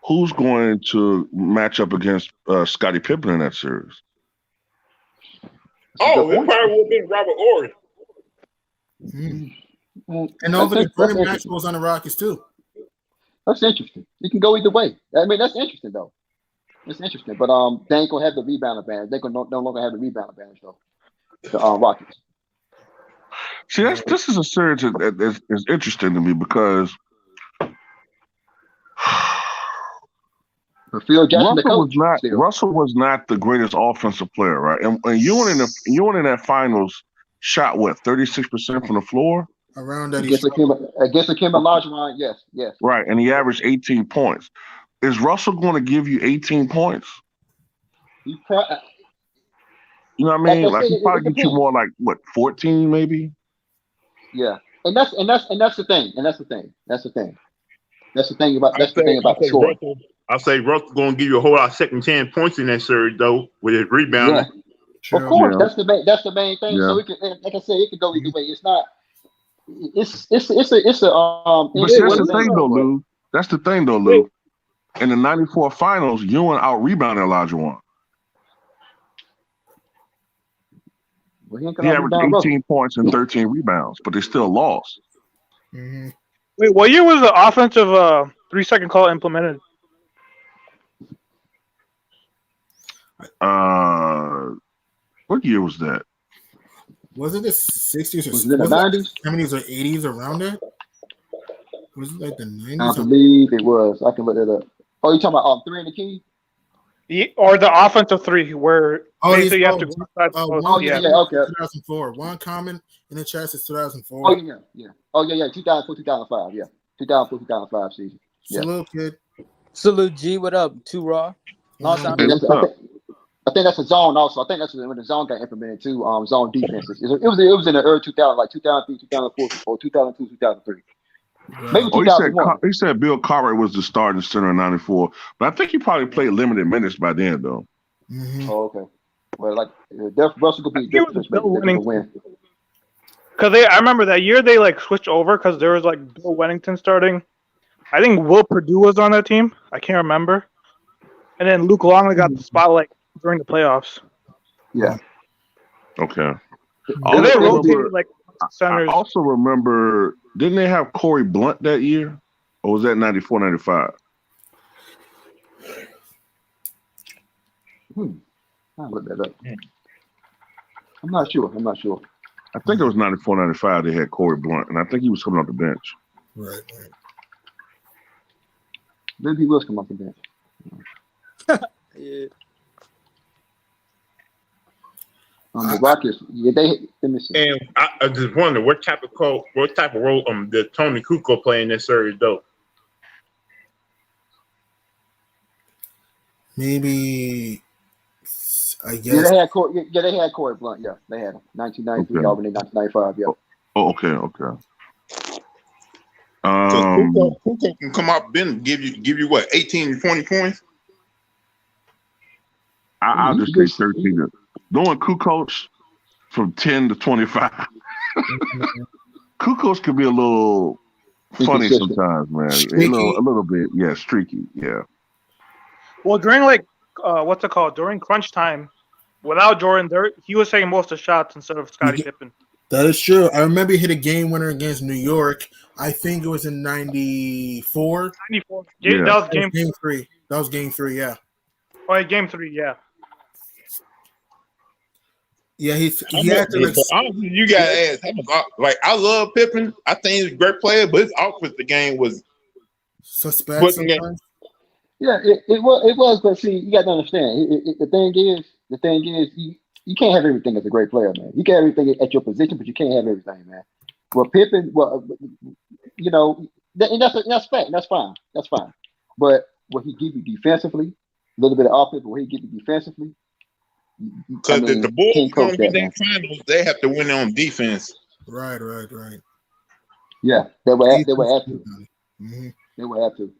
who's going to match up against Scottie Pippen in that series. Oh, it probably would have been Robert Ory. And over the Vernon Maxwell's on the Rockets too. That's interesting. It can go either way. I mean, that's interesting though. It's interesting, but they ain't gonna have the rebound advantage. They can no longer have the rebound advantage though. The Rockets. See, this is a series that is interesting to me because Phil Jackson, Russell was not the greatest offensive player, right? And Ewing in that finals shot what 36% from the floor. Around that, against Hakeem Olajuwon, yes. Right, and he averaged 18 points. Is Russell going to give you 18 points? You know what I mean? Like he probably get you more like what 14 maybe. Yeah, and that's the thing. That's the thing about the score. I say Russell's going to give you a whole lot of second chance points in that series though with his rebounding. Yeah. Of course, that's the main thing. Yeah. So it can, like I said, it can go either way. It's not. It's a. But that's the thing though, Lou. That's the thing though, Lou. In the '94 finals, Ewing out rebounded Olajuwon. He averaged 18 points and 13 rebounds, but they still lost. Mm-hmm. Wait, what year was the offensive 3-second call implemented? What year was that? Was it the 60s or was it the 90s? 70s or 80s around that? Was it like the 90s? I believe it was. I can look it up. Oh, you talking about 3 and the key? Or the offensive 3, where basically you have to go inside. Okay. 2004. One comment in the chat is 2004. Oh, yeah. Oh, yeah. 2004, 2005. Yeah. 2004, 2005 season. Yeah. Salute, kid. Salute, G. What up? Too Raw. Long time. I think that's a zone also. I think that's when the zone got implemented too. Zone defenses. It was in the early 2000, like 2003, 2004, or 2002, 2003. Maybe 2001. He said Bill Cartwright was the starting center in '94, but I think he probably played limited minutes by then, though. Mm-hmm. Oh, okay. Well, like Russell could be different. Because I remember that year they like switched over because there was like Bill Wennington starting. I think Will Perdue was on that team. I can't remember. And then Luke Longley got the spotlight during the playoffs. Yeah. Okay. They rotated like centers. I also remember, didn't they have Corey Blunt that year? Or was that 94, 95? I'll look that up. I'm not sure. I think it was 94, 95 they had Corey Blunt, and I think he was coming off the bench. Right. Maybe he was coming off the bench. Yeah. The Rockets, let me see. And I just wonder what type of role did Tony Kukoc play in this series though? Maybe I guess. Yeah, they had Corey Blunt. Yeah, they had him. 1993, Albany, 1995. Yeah. Oh, okay. Kukoc can come out and give you what 18 to 20 points. I'll just say 13. Knowing Kukoc from 10 to 25. Kukoc can be a little funny sometimes, man. A little bit, yeah, streaky, yeah. Well, during what's it called? During crunch time, without Jordan, he was taking most of the shots instead of Scottie Pippen. That is true. I remember he hit a game winner against New York. I think it was in 94. 94. Yeah. That was game 3. That was game 3, yeah. Oh, game 3, yeah. Yeah, he had to. Honestly, you gotta ask. Like, I love Pippen. I think he's a great player, but his offensive game was suspect. Yeah, it was. But see, you got to understand. The thing is, you can't have everything as a great player, man. You can have everything at your position, but you can't have everything, man. Well, Pippen, and that's fact. That's fine. But what he give you defensively, a little bit of offense, but what he give you defensively, Because if the Bulls can't want coach to get that, that finals, they have to win on defense. Right. Yeah, they would have to. Mm-hmm. They would have to.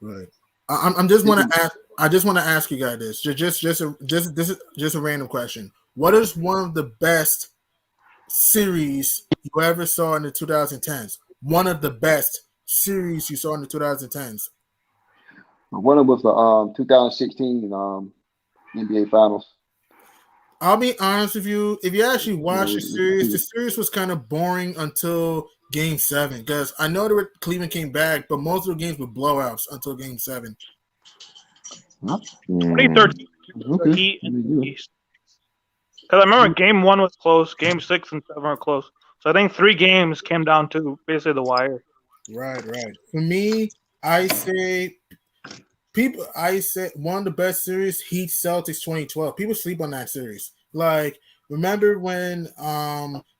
Right. I'm just want to ask. I just want to ask you guys this. This is just a random question. What is one of the best series you ever saw in the 2010s? One of the best series you saw in the 2010s. One of them was the 2016 NBA Finals. I'll be honest with you. If you actually watch the series was kind of boring until Game 7. Because I know that Cleveland came back, but most of the games were blowouts until Game 7. 2013, the Heat and the East. Because I remember Game 1 was close, Game 6 and 7 were close. So I think 3 games came down to basically the wire. Right. For me, I say one of the best series, Heat Celtics 2012. People sleep on that series. Like, remember when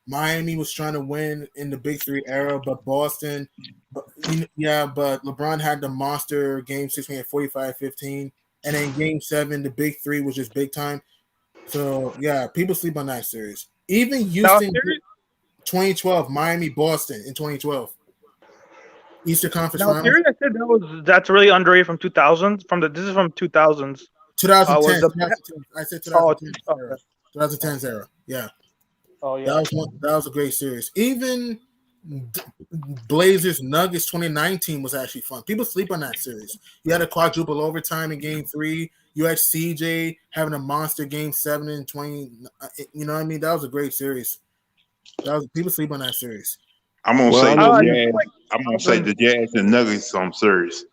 Miami was trying to win in the Big 3 era, but Boston, but LeBron had the monster Game 6 when he had 45-15. And then Game 7, the Big 3 was just big time. So, yeah, people sleep on that series. Even Houston, 2012, Miami, Boston in 2012. Eastern Conference Now, Finals. I said that's really underrated from 2000s. This is from 2000s. 2010. I said 2010 era. Okay. 2010s era. Yeah. Oh yeah. That was a great series. Even Blazers Nuggets 2019 was actually fun. People sleep on that series. You had a quadruple overtime in Game 3. You had CJ having a monster Game 7 and 20. You know what I mean? That was a great series. People sleep on that series. I'm gonna say the Jazz. I'm gonna say the Jazz and Nuggets series.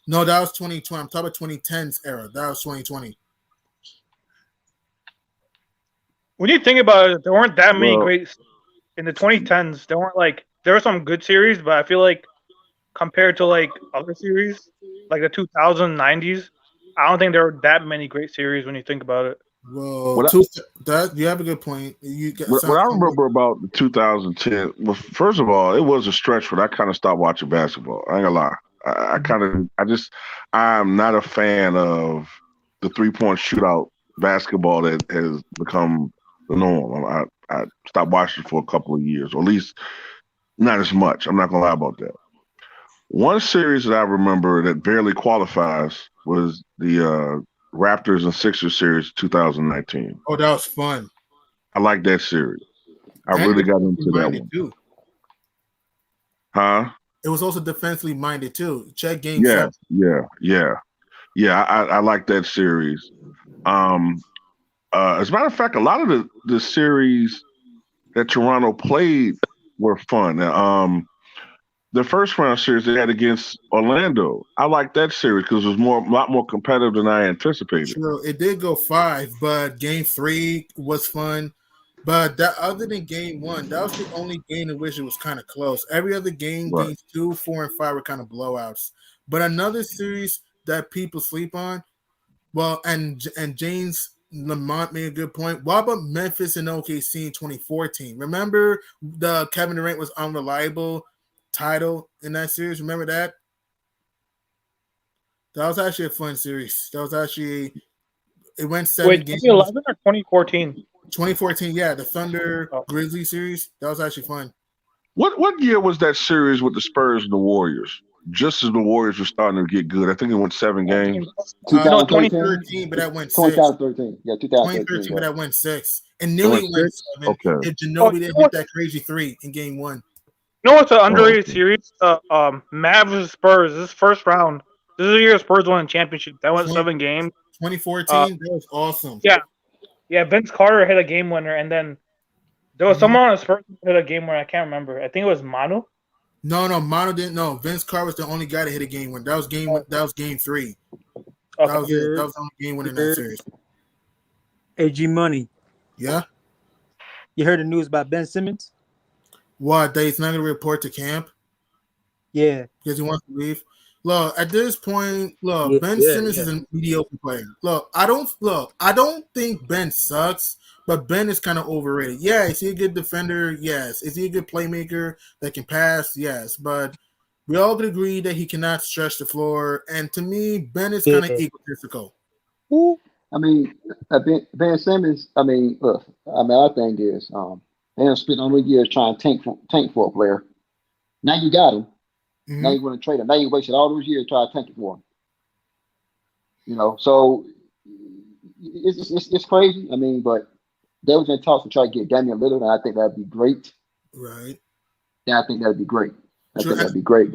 No, that was 2020. I'm talking about 2010s era. That was 2020. When you think about it, there weren't that many great in the 2010s. There were some good series, but I feel like compared to like other series, like the 2090s, I don't think there were that many great series when you think about it. Well, you have a good point. What I remember about the 2010, well, first of all, it was a stretch when I kind of stopped watching basketball. I ain't gonna lie. I'm not a fan of the 3-point shootout basketball that has become the norm. I stopped watching for a couple of years, or at least not as much. I'm not gonna lie about that. One series that I remember that barely qualifies was the Raptors and Sixers series 2019. Oh, that was fun. I like that series. I really got into that one. Too. Huh? It was also defensively minded too. Check Game 7. Yeah. I like that series. As a matter of fact, a lot of the series that Toronto played were fun. The first round series they had against Orlando, I liked that series because it was a lot more competitive than I anticipated. True, it did go 5, but Game 3 was fun. But that other than Game 1, that was the only game in which it was kind of close. Every other game, right. Games 2, 4, and 5 were kind of blowouts. But another series that people sleep on, and James Lamont made a good point. What about Memphis and OKC in 2014? Remember the Kevin Durant was unreliable title in that series? Remember that? That was actually a fun series. It went 7 games. 2011 or 2014? 2014, yeah, the Thunder Grizzly series. That was actually fun. What year was that series with the Spurs and the Warriors? Just as the Warriors were starting to get good. I think it went 7 games. 2013, but that went 6. 2013, yeah, 2013, but that went 6. And nearly went 7. Okay. If Ginobili didn't hit that crazy 3 in Game 1. You know what's an underrated series? Mavs vs. Spurs. This is first round. This is the year Spurs won a championship. That went 7 games. 2014, that was awesome. Yeah. Vince Carter hit a game winner, and then there was someone on the Spurs who hit a game winner. I can't remember. I think it was Manu. No, Manu didn't. No, Vince Carter was the only guy to hit a game winner. That was game 3. Okay. That was the only game winner in that series. AG Money. Yeah. You heard the news about Ben Simmons? What? That he's not going to report to camp? Yeah. Because he wants to leave? Look, at this point, Ben Simmons is a mediocre player. I don't think Ben sucks, but Ben is kind of overrated. Yeah, is he a good defender? Yes. Is he a good playmaker that can pass? Yes. But we all could agree that he cannot stretch the floor. And to me, Ben is kind of egotistical. Who? I mean, Ben Simmons. I mean, look. I mean, our thing is, they have spent all the years trying to tank for a player. Now you got him. Mm-hmm. Now you want to trade him. Now you wasted all those years trying to tank it for him. You know, so it's crazy. I mean, but they was in talks to try to get Damian Lillard, and I think that'd be great. Right. Yeah, I think that'd be great. I True. think that'd be great.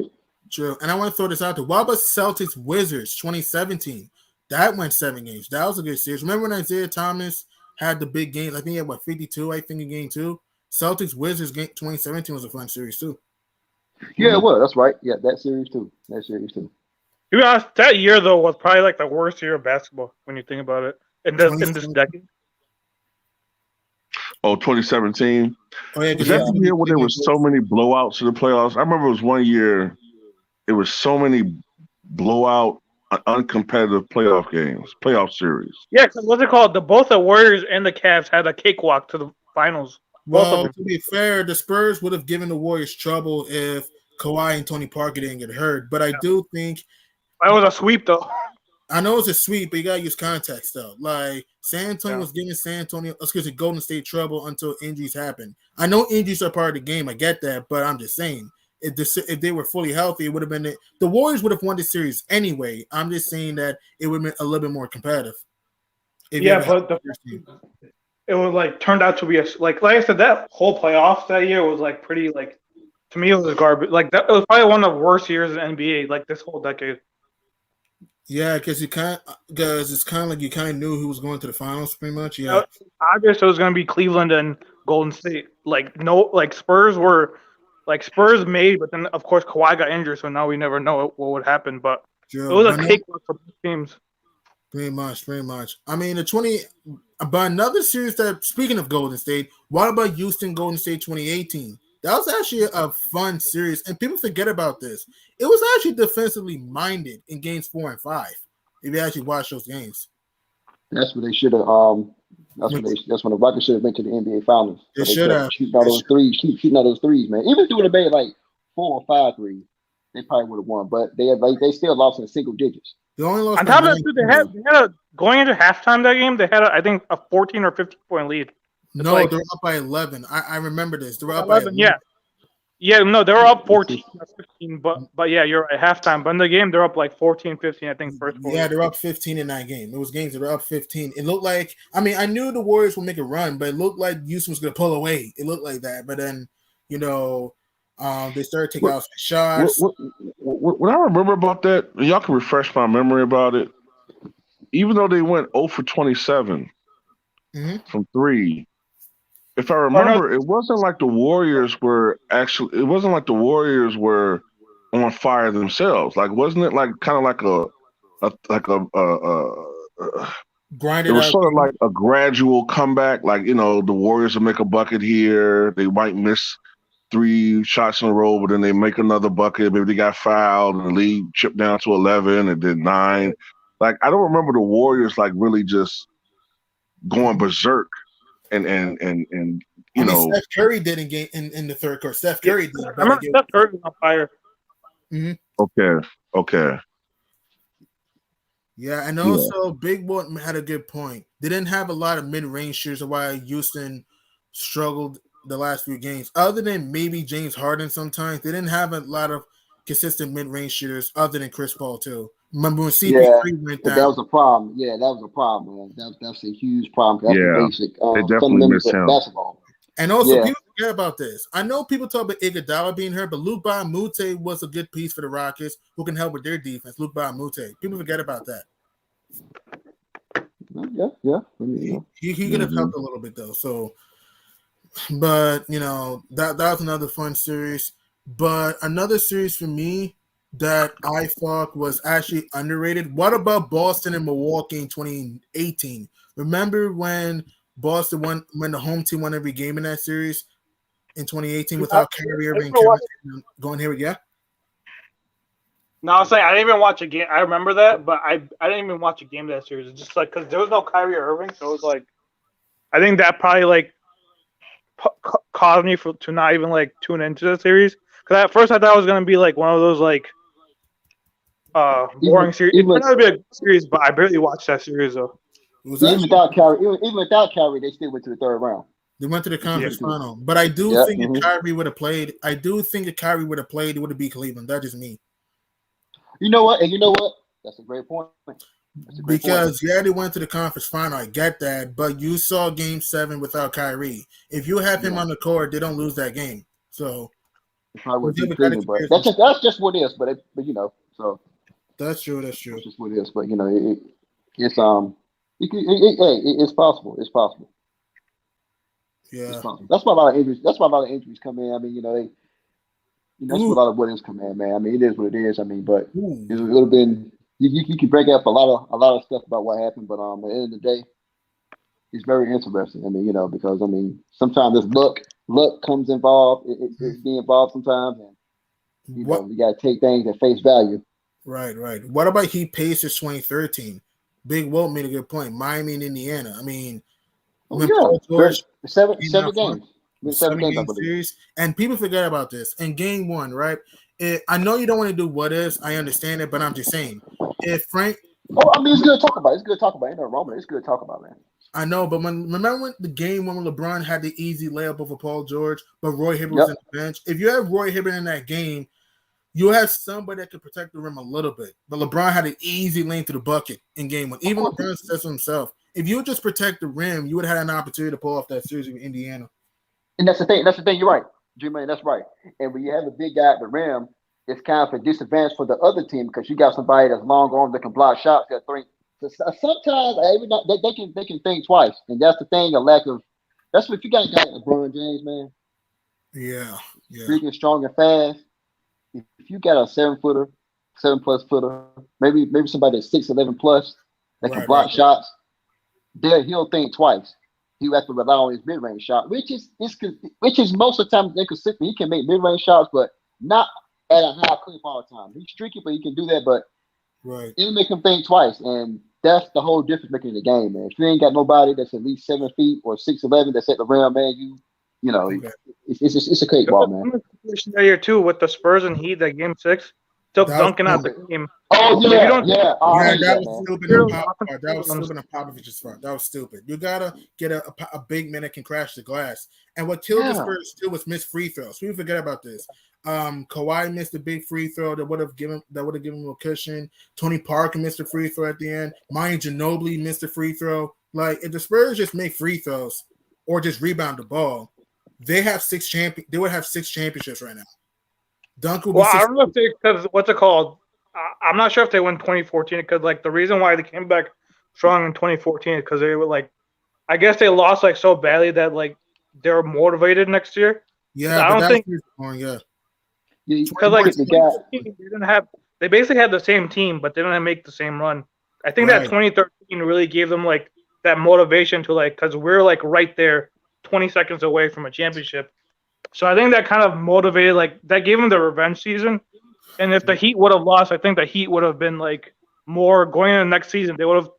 True. And I want to throw this out there. What about Celtics Wizards 2017? That went 7 games. That was a good series. Remember when Isaiah Thomas had the big games? I think he had 52, I think, in game 2. Celtics Wizards game 2017 was a fun series too. Yeah, it was. That's right. Yeah, that series too. To be honest, that year though was probably like the worst year of basketball when you think about it in this decade. Oh, 2017. Oh yeah, was that the year where there was so many blowouts in the playoffs? I remember it was one year. It was so many blowout, uncompetitive playoff series. Yeah, because what's it called? Both the Warriors and the Cavs had a cakewalk to the finals. Well, to be fair, the Spurs would have given the Warriors trouble if Kawhi and Tony Parker didn't get hurt. But I do think that was a sweep, though. I know it's a sweep, but you gotta use context, though. Like San Antonio was giving Golden State trouble until injuries happened. I know injuries are part of the game. I get that, but I'm just saying if they were fully healthy, it would have been the Warriors would have won the series anyway. I'm just saying that it would have been a little bit more competitive. But it was like turned out to be like I said, that whole playoffs that year was like pretty like to me it was garbage. Like that it was probably one of the worst years in NBA like this whole decade. Yeah, because it's kind of like you kind of knew who was going to the finals pretty much. Yeah, obviously it was going to be Cleveland and Golden State. Spurs made, but then of course Kawhi got injured, so now we never know what would happen. But it was a cakewalk for both teams. Pretty much. I mean, but another series that, speaking of Golden State, what about Houston Golden State 2018? That was actually a fun series, and people forget about this. It was actually defensively minded in games 4 and 5. If you actually watch those games, that's what they should have. That's when the Rockets should have went to the NBA Finals. They should have shooting all those threes, man. Even if they would have made like 4 or 5 threes, they probably would have won. But they still lost in single digits. They only lost. On top of that, they had going into halftime that game. They had I think a 14 or 15 point lead. No, they're up by 11. I remember this. They're up 11, by 11. Yeah, no, they were up 14 or 15, but yeah, you're right, halftime. But in the game, they're up like 14, 15, I think, first quarter. Yeah, they're up 15 in that game. It was games that were up 15. It looked like, I mean, I knew the Warriors would make a run, but it looked like Houston was going to pull away. It looked like that. But then, they started taking out some shots. What I remember about that, y'all can refresh my memory about it, even though they went 0 for 27 from 3, if I remember, it wasn't like the Warriors were on fire themselves. Like, wasn't it like kind of like grinded? It was sort of like a gradual comeback. Like, the Warriors will make a bucket here. They might miss 3 shots in a row, but then they make another bucket. Maybe they got fouled and the lead chipped down to 11 and then 9. Like, I don't remember the Warriors like really just going berserk. And Steph Curry did in the third quarter. Steph Curry did. I remember Steph Curry was on fire. Mm-hmm. Okay. Yeah, and also Big Boy had a good point. They didn't have a lot of mid-range shooters, why Houston struggled the last few games. Other than maybe James Harden sometimes, they didn't have a lot of consistent mid-range shooters other than Chris Paul too. Remember when CP3 went down? That was a problem. Yeah, that was a problem, man. That's a huge problem. That's the basic they definitely miss him. Basketball. And also, people forget about this. I know people talk about Iguodala being hurt, but Luke Baamute was a good piece for the Rockets who can help with their defense. Luke Baamute. People forget about that. Yeah. He could have helped a little bit though. So, but that was another fun series. But another series for me that I thought was actually underrated. What about Boston and Milwaukee in 2018? Remember when Boston won, when the home team won every game in that series in 2018 without Kyrie Irving? Going here, yeah. No, I was saying I didn't even watch a game. I remember that, but I didn't even watch a game of that series. It's just like because there was no Kyrie Irving, so it was like I think that probably like caused me to not even like tune into the series. Because at first I thought it was gonna be like one of those like boring series. It's gonna be a good series, but I barely watched that series though. Even without Kyrie, they still went to the third round. They went to the conference final. But I do think if Kyrie would have played, it would have beat Cleveland. That's just me. You know what? That's a great point. Because they went to the conference final. I get that, but you saw Game 7 without Kyrie. If you have him on the court, they don't lose that game. So that's just what it is. But so that's true. That's just what it is. But it's possible. It's possible. Yeah, it's possible. That's why a lot of injuries. That's why a lot of injuries come in. I mean, that's where a lot of what is come in, man. I mean, it is what it is. I mean, but it would have been. You can break up a lot of stuff about what happened, but at the end of the day, it's very interesting. I mean, because sometimes this luck comes involved. It's being involved sometimes, and you got to take things at face value. Right. What about Heat Pacers 2013? Big Wilt made a good point. Miami and Indiana. I mean, Paul George, seven games. 7-game series, and people forget about this. In Game 1, right? I know you don't want to do what is. I understand it, but I'm just saying. If Frank, it's good to talk about. It's good to talk about. Ain't no wrong with it. It's good to talk about, man. I know, but remember when the game when LeBron had the easy layup over Paul George, but Roy Hibbert was in the bench. If you have Roy Hibbert in that game, you have somebody that could protect the rim a little bit. But LeBron had an easy lane to the bucket in Game 1. Even LeBron says to himself, if you just protect the rim, you would have had an opportunity to pull off that series with Indiana. And that's the thing. You're right, Jermaine. That's right. And when you have a big guy at the rim, it's kind of a disadvantage for the other team because you got somebody that's long armed that can block shots. That three. So sometimes they can think twice, and that's the thing. That's what you got a guy like LeBron James, man. Yeah. Freaking strong and fast. If you got a 7+ footer, maybe somebody that's 6'11+ plus that can block shots, he'll think twice. He'll have to rely on his mid-range shot, which is most of the time inconsistent. He can make mid-range shots, but not at a high clip all the time. He's streaky, but he can do that, but it'll make him think twice. And that's the whole difference making the game, man. If you ain't got nobody that's at least 7 feet or 6'11" that's at the rim, man, it's a cakewalk, man. That year too with the Spurs and Heat, that Game 6, still dunking out the game. Oh yeah. That was stupid. That was stupid on Popovich's front. That was stupid. You gotta get a big man that can crash the glass. And what killed the Spurs too was missed free throws. We forget about this. Kawhi missed a big free throw that would have given him a cushion. Tony Parker missed a free throw at the end. Manu Ginobili missed a free throw. Like if the Spurs just make free throws or just rebound the ball, they have 6 championships right now. Dunk will be I don't know if because what's it called? I'm not sure if they won 2014 because the reason why they came back strong in 2014 is because they were I guess they lost so badly that they were motivated next year. Yeah, I don't think because they basically had the same team, but they didn't make the same run. I think that 2013 really gave them that motivation to because we're right there, 20 seconds away from a championship. So I think that kind of motivated, that gave them the revenge season. And if the Heat would have lost, I think the Heat would have been more going into the next season. They would have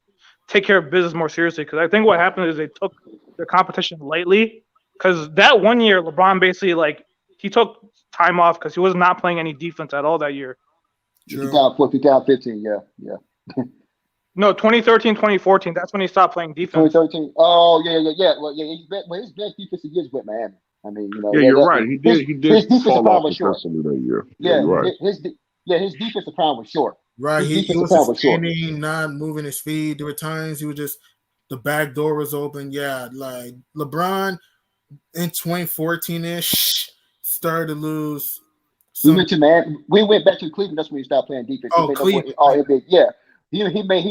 take care of business more seriously. Because I think what happened is they took their competition lightly. Because that one year, LeBron basically he took time off because he was not playing any defense at all that year. 2015, yeah. No, 2013, 2014. That's when he stopped playing defense. 2013. Oh yeah. Well, his best defensive years with Miami. I mean, you're right. He did. His defensive fall off was short that year. Yeah, you're right. His defensive prime was short. Right, he was standing, not moving his feet. There were times he was just the back door was open. Yeah, LeBron in 2014-ish started to lose. We went back to Cleveland. That's when he stopped playing defense. Cleveland. All-NBA. Yeah, he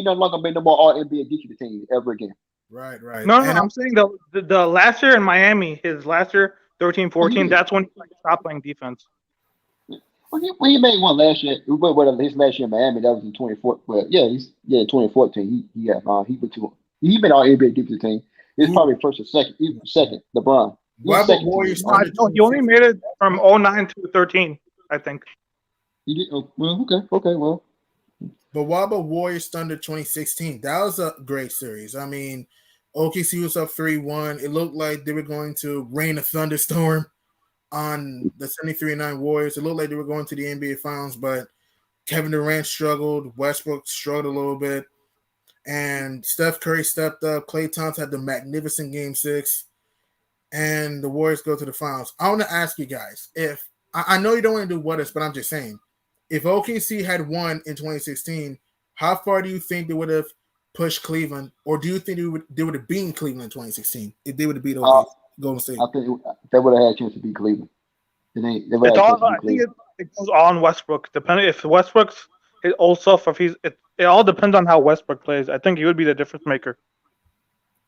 no longer made no more All-NBA defensive team ever again. Right. No, I'm saying the last year in Miami, his last year, 13-14, that's when he stopped playing defense. Well, he made one last year. His last year in Miami, that was in 2014. Well, 2014. He went to. He made all NBA defensive team. He was probably first or second. He was second. LeBron. He only made it from 09 to 13, I think. He did. Oh, well, okay. Well, but what about Warriors Thunder 2016? That was a great series. I mean, OKC was up 3-1. It looked like they were going to rain a thunderstorm on the 73-9 Warriors. It looked like they were going to the NBA Finals, but Kevin Durant struggled. Westbrook struggled a little bit. and Steph Curry stepped up. Klay Thompson had the magnificent Game 6, and the Warriors go to the finals. I want to ask you guys, if I know you don't want to do what ifs, but I'm just saying, if OKC had won in 2016, how far do you think they would have pushed Cleveland, or do you think they would have beaten Cleveland in 2016 if they would have beat Golden State? I think they would have had a chance to beat Cleveland. I think it goes all on Westbrook. Depending if Westbrook's his old self, if it all depends on how Westbrook plays. I think he would be the difference maker.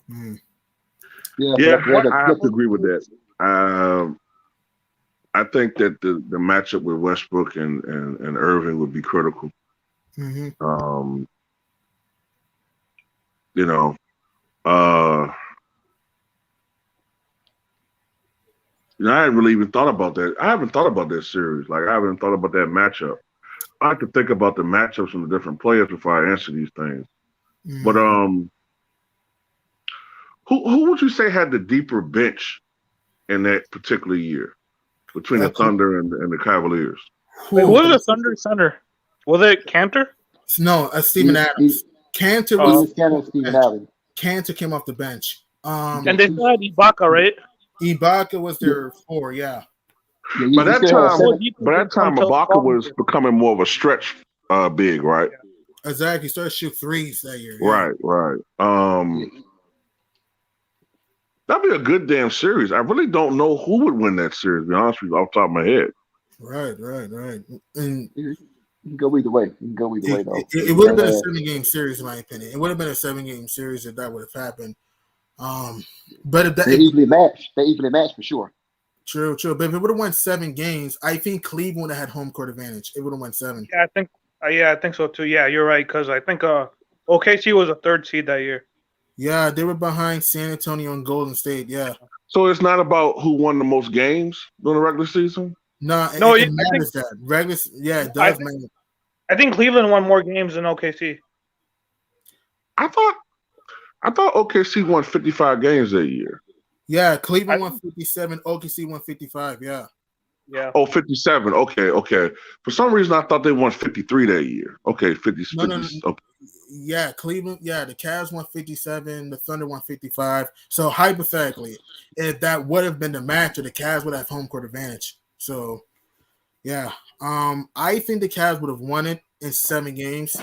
Yeah, I have to agree with that. I think that the matchup with Westbrook and Irving would be critical. Mm-hmm. You know, I hadn't really even thought about that. I haven't thought about that series. Like, I haven't thought about that matchup. I have to think about the matchups from the different players before I answer these things. Mm-hmm. But who would you say had the deeper bench in that particular year between the Thunder and the Cavaliers? Wait, who was the Thunder center? Was it Cantor? No, Steven Adams. Cantor was Steven Adams. Cantor came off the bench. And they still had Ibaka, right? Ibaka was their 4, yeah. By that time, Ibaka was becoming more of a stretch big, right? Exactly. He started to shoot threes that year. Yeah. Right. That'd be a good damn series. I really don't know who would win that series, to be honest with you, off the top of my head. Right. And you can go either way. Though. It would have been a 7-game series, in my opinion. It would have been a 7-game series if that would have happened. But if they easily matched for sure. True. But if it would have won 7 games, I think Cleveland would have had home court advantage. It would have won 7. Yeah, I think so too. Yeah, you're right, because I think OKC was a 3rd seed that year. Yeah, they were behind San Antonio and Golden State. Yeah. So it's not about who won the most games during the regular season? No, it matters that. It does matter. I think Cleveland won more games than OKC. I thought OKC won 55 games that year. Yeah, Cleveland won 57. OKC won 55. Yeah. Oh, 57. Okay. For some reason, I thought they won 53 that year. Okay, 50. No. Okay. Yeah, Cleveland. Yeah, the Cavs won 57. The Thunder won 55. So hypothetically, if that would have been the match, the Cavs would have home court advantage. So, yeah, I think the Cavs would have won it in 7 games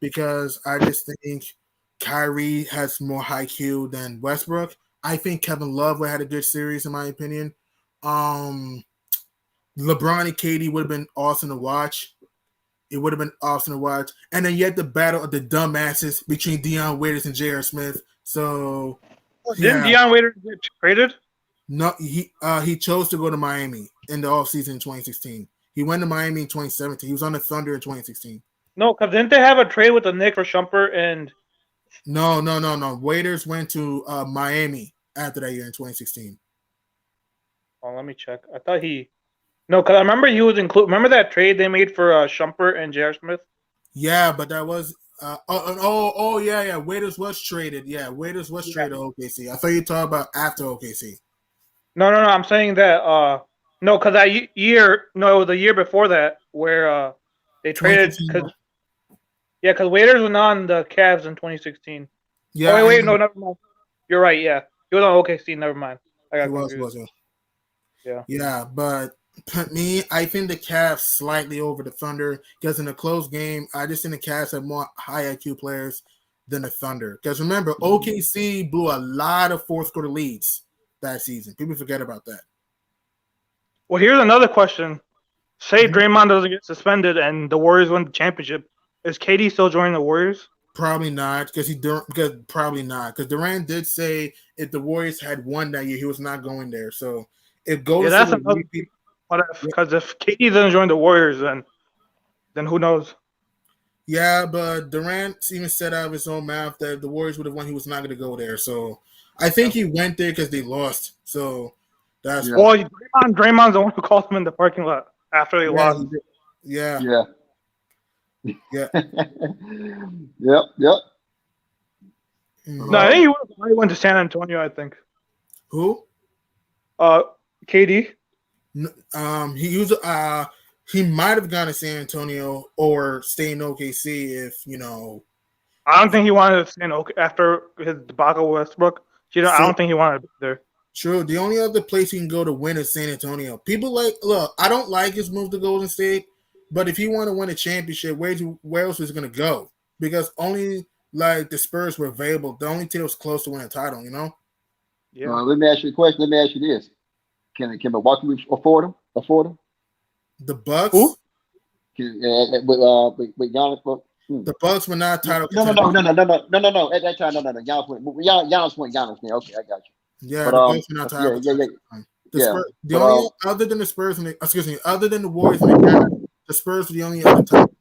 because I just think Kyrie has more high Q than Westbrook. I think Kevin Love would have had a good series, in my opinion. LeBron and KD would have been awesome to watch. It would have been awesome to watch. And then you had the battle of the dumbasses between Deion Waiters and J.R. Smith. So didn't Deion Waiters get traded? No, he chose to go to Miami in the offseason in 2016. He went to Miami in 2017. He was on the Thunder in 2016. No, because didn't they have a trade with the Knicks for Shumpert and No. Waiters went to Miami after that year in 2016. Oh, let me check. I thought No, because I remember he was included. Remember that trade they made for Shumpert and J.R. Smith? Yeah, but that was yeah. Waiters was traded. Yeah, Waiters was traded to OKC. I thought you were talking about after OKC. No. I'm saying that no, because it was the year before that where they traded because Waiters was not on the Cavs in 2016. Yeah. Oh, wait, no, never mind. You're right. Yeah, he was on OKC. Never mind. I got confused. Yeah, but me, I think the Cavs slightly over the Thunder because in a close game, I just think the Cavs have more high IQ players than the Thunder. Because remember, OKC blew a lot of fourth quarter leads that season. People forget about that. Well, here's another question. Say Draymond doesn't get suspended and the Warriors win the championship. Is KD still joining the Warriors? Probably not, because Durant did say if the Warriors had won that year, he was not going there. So if Golden State, because if KD doesn't join the Warriors, then who knows? Yeah, but Durant even said out of his own mouth that if the Warriors would have won, he was not going to go there. So I think he went there because they lost. So that's well, Draymond's the one who called him in the parking lot after they lost. Yeah. Yep. No, I think he went to San Antonio. I think. Who? KD. He might have gone to San Antonio or stay in OKC if I don't think he wanted to stay in after his debacle with Westbrook. I don't think he wanted to be there. True. The only other place he can go to win is San Antonio. People look. I don't like his move to Golden State, but if he want to win a championship, where else was he going to go? Because only the Spurs were available. The only team was close to winning a title. Yeah. Let me ask you a question. Let me ask you this: Can Milwaukee afford him? The Bucks. Who? With Giannis. The Bucks were not title. No. At that time, no. Giannis went. Okay, I got you. Yeah, but, the Bucks were not title. The only other than the Spurs and other than the Warriors and the Spurs were the only other title.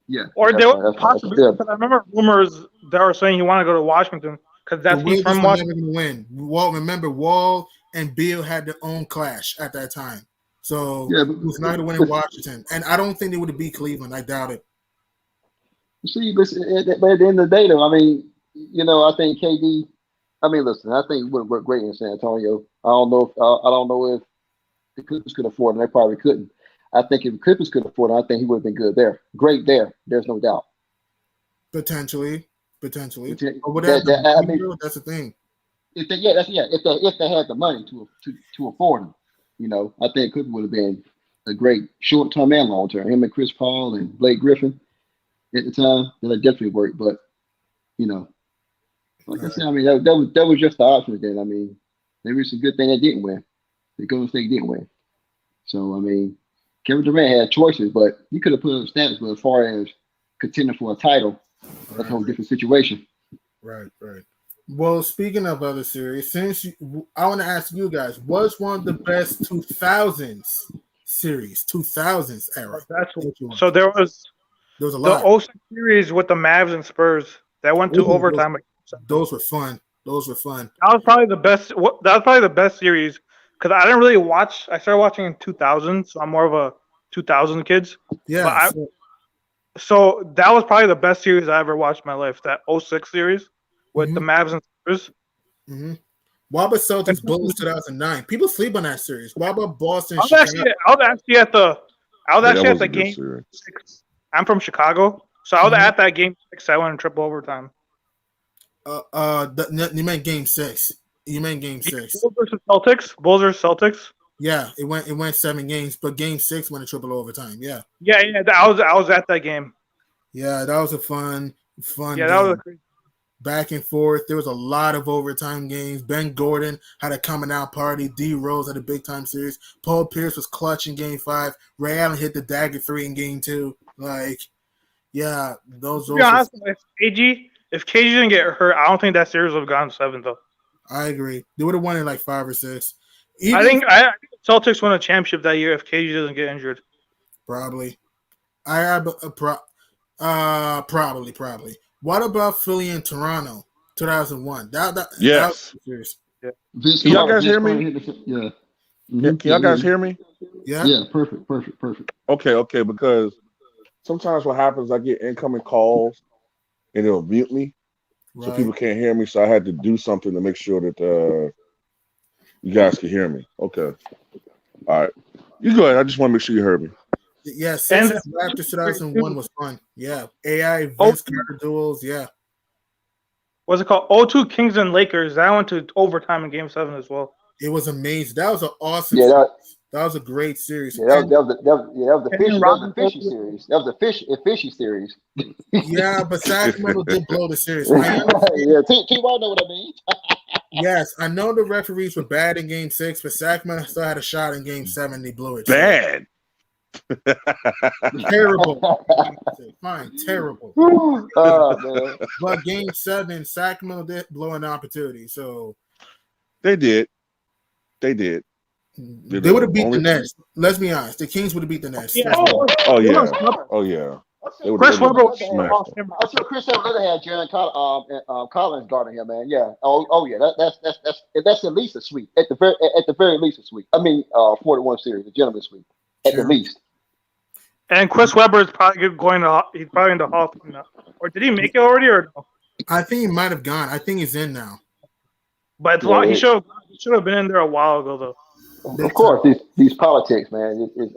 Yeah. Or there was possibly because I remember rumors that were saying he wanted to go to Washington because that's he's from Washington. Never win. Remember, Wall and Beal had their own clash at that time, so it was not going to win in Washington. And I don't think they would have beat Cleveland. I doubt it. See, but at the end of the day, though, I mean, I think KD. I mean, listen, I think it would work great in San Antonio. I don't know if the Clippers could afford it. They probably couldn't. I think if the Clippers could afford it, I think he would have been good there. Great there. There's no doubt. Potentially. But that's the thing. If they had the money to afford him, I think Clippers would have been a great short term and long term. Him and Chris Paul and Blake Griffin at the time, that definitely worked. But like I said, I mean that was just the option then. I mean, there was some good thing they didn't win. The Golden State didn't win. So I mean, Kevin Durant had choices, but he could have put up stats. But as far as contending for a title, that's a whole different situation. Right. Well, speaking of other series, I want to ask you guys, what's one of the best 2000s series, 2000s era? So there was a lot. The 06 series with the Mavs and Spurs that went to overtime. Those were fun. That was probably the best. That was probably the best series because I didn't really watch. I started watching in 2000, so I'm more of a 2000 kids. Yeah. So that was probably the best series I ever watched in my life. That 06 series with the Mavs and Spurs. Mm-hmm. What about Celtics Bulls 2009? People sleep on that series. What about Boston? I was actually at the game 6. I'm from Chicago, so I was at that game 6. I went in triple overtime. You meant game 6. Bulls versus Celtics. Yeah, it went 7 games, but game 6 went in triple overtime. Yeah. Yeah. I was at that game. Yeah, that was a fun. Yeah, game. That was a crazy. Back and forth. There was a lot of overtime games. Ben Gordon had a coming out party. D Rose had a big time series. Paul Pierce was clutch in game 5. Ray Allen hit the dagger 3 in game 2. Those. To be honest, if KG didn't get hurt, I don't think that series would have gone 7 though. I agree. They would have won in 5 or 6. I think Celtics won a championship that year if KG doesn't get injured. Probably. Probably. What about Philly and Toronto, 2001? Yes. That was yeah. Can y'all guys hear me? Yeah. Can y'all guys hear me? Yeah. Yeah. Perfect. Okay. Because sometimes what happens, I get incoming calls and it'll mute me, so people can't hear me. So I had to do something to make sure that you guys can hear me. Okay. All right. You go ahead. I just want to make sure you heard me. Yeah, Raptors 2001 was fun. Yeah. AI, Vince Carter duels. Yeah. What's it called? 0-2 Kings and Lakers. That went to overtime in game 7 as well. It was amazing. That was an awesome series. That was a great series. Yeah, that was the fishy series. That was a fishy series. Yeah, but Sacramento did blow the series. Yeah, T-Ball know what I mean. Yes, I know the referees were bad in game 6, but Sacramento still had a shot in game 7. They blew it. Bad. Terrible. Fine, terrible. Man. But game 7, Sacramento did blow an opportunity. So they did. They would have beat the Nets. Let's be honest. The Kings would have beat the Nets. Yeah. Oh yeah. Chris Webber was smashed. I'm sure Chris Webber had Jaron Collins guarding him, man. Yeah. Oh yeah. That's at least a sweep. At the very least a sweep. I mean, 41 series, a gentleman's sweep. At the least. And Chris Webber is probably he's probably in the Hall of Fame now. Or did he make it already or no? I think he might have gone. I think he's in now. But he should have been in there a while ago though. Of course, these politics, man. It's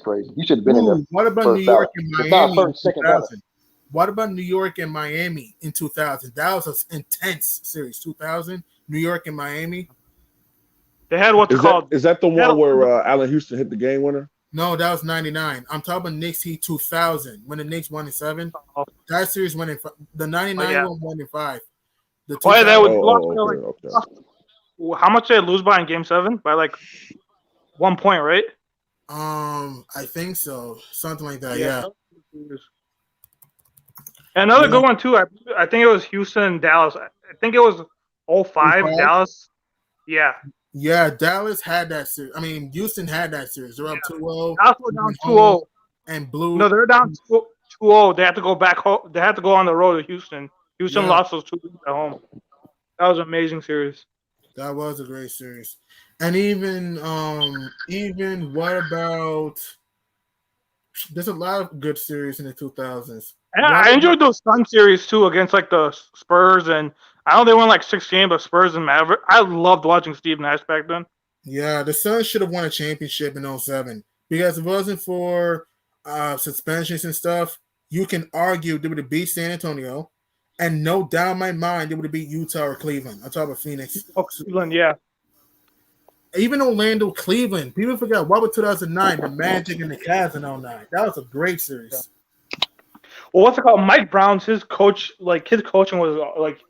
crazy. You should have been in there. What about New York and Miami? What about New York and Miami in 2000? That was an intense series. 2000, New York and Miami. They had what's called. Is that the one where Allen Houston hit the game winner? No, that was 99. I'm talking about Knicks Heat 2000 when the Knicks won in 7. That series went in the 99 one won in 5. The that was okay. How much did they lose by in Game 7? By like 1 point, right? I think so, something like that. Yeah. Another good one too. I think it was Houston and Dallas. I think it was 05 Dallas. Yeah. Yeah, Dallas had that series. I mean, Houston had that series. They're up 2-0. Dallas were down 2-0. And blew. No, they're down 2-0. They have to go back home. They have to go on the road to Houston. Houston lost those 2 games at home. That was an amazing series. That was a great series. And even what about? There's a lot of good series in the 2000s. And I enjoyed those Sun series too against like the Spurs, and I know they won like 6 games, but Spurs and Maverick. I loved watching Steve Nash back then. Yeah, the Suns should have won a championship in 07 because if it wasn't for suspensions and stuff, you can argue they would have beat San Antonio, and no doubt in my mind they would have beat Utah or Cleveland. I'm talking about Phoenix. Oh, Cleveland, yeah. Even Orlando, Cleveland. People forgot what was 2009, the Magic and the Cavs in 09. That was a great series. Well, what's it called? Mike Brown's his coaching was like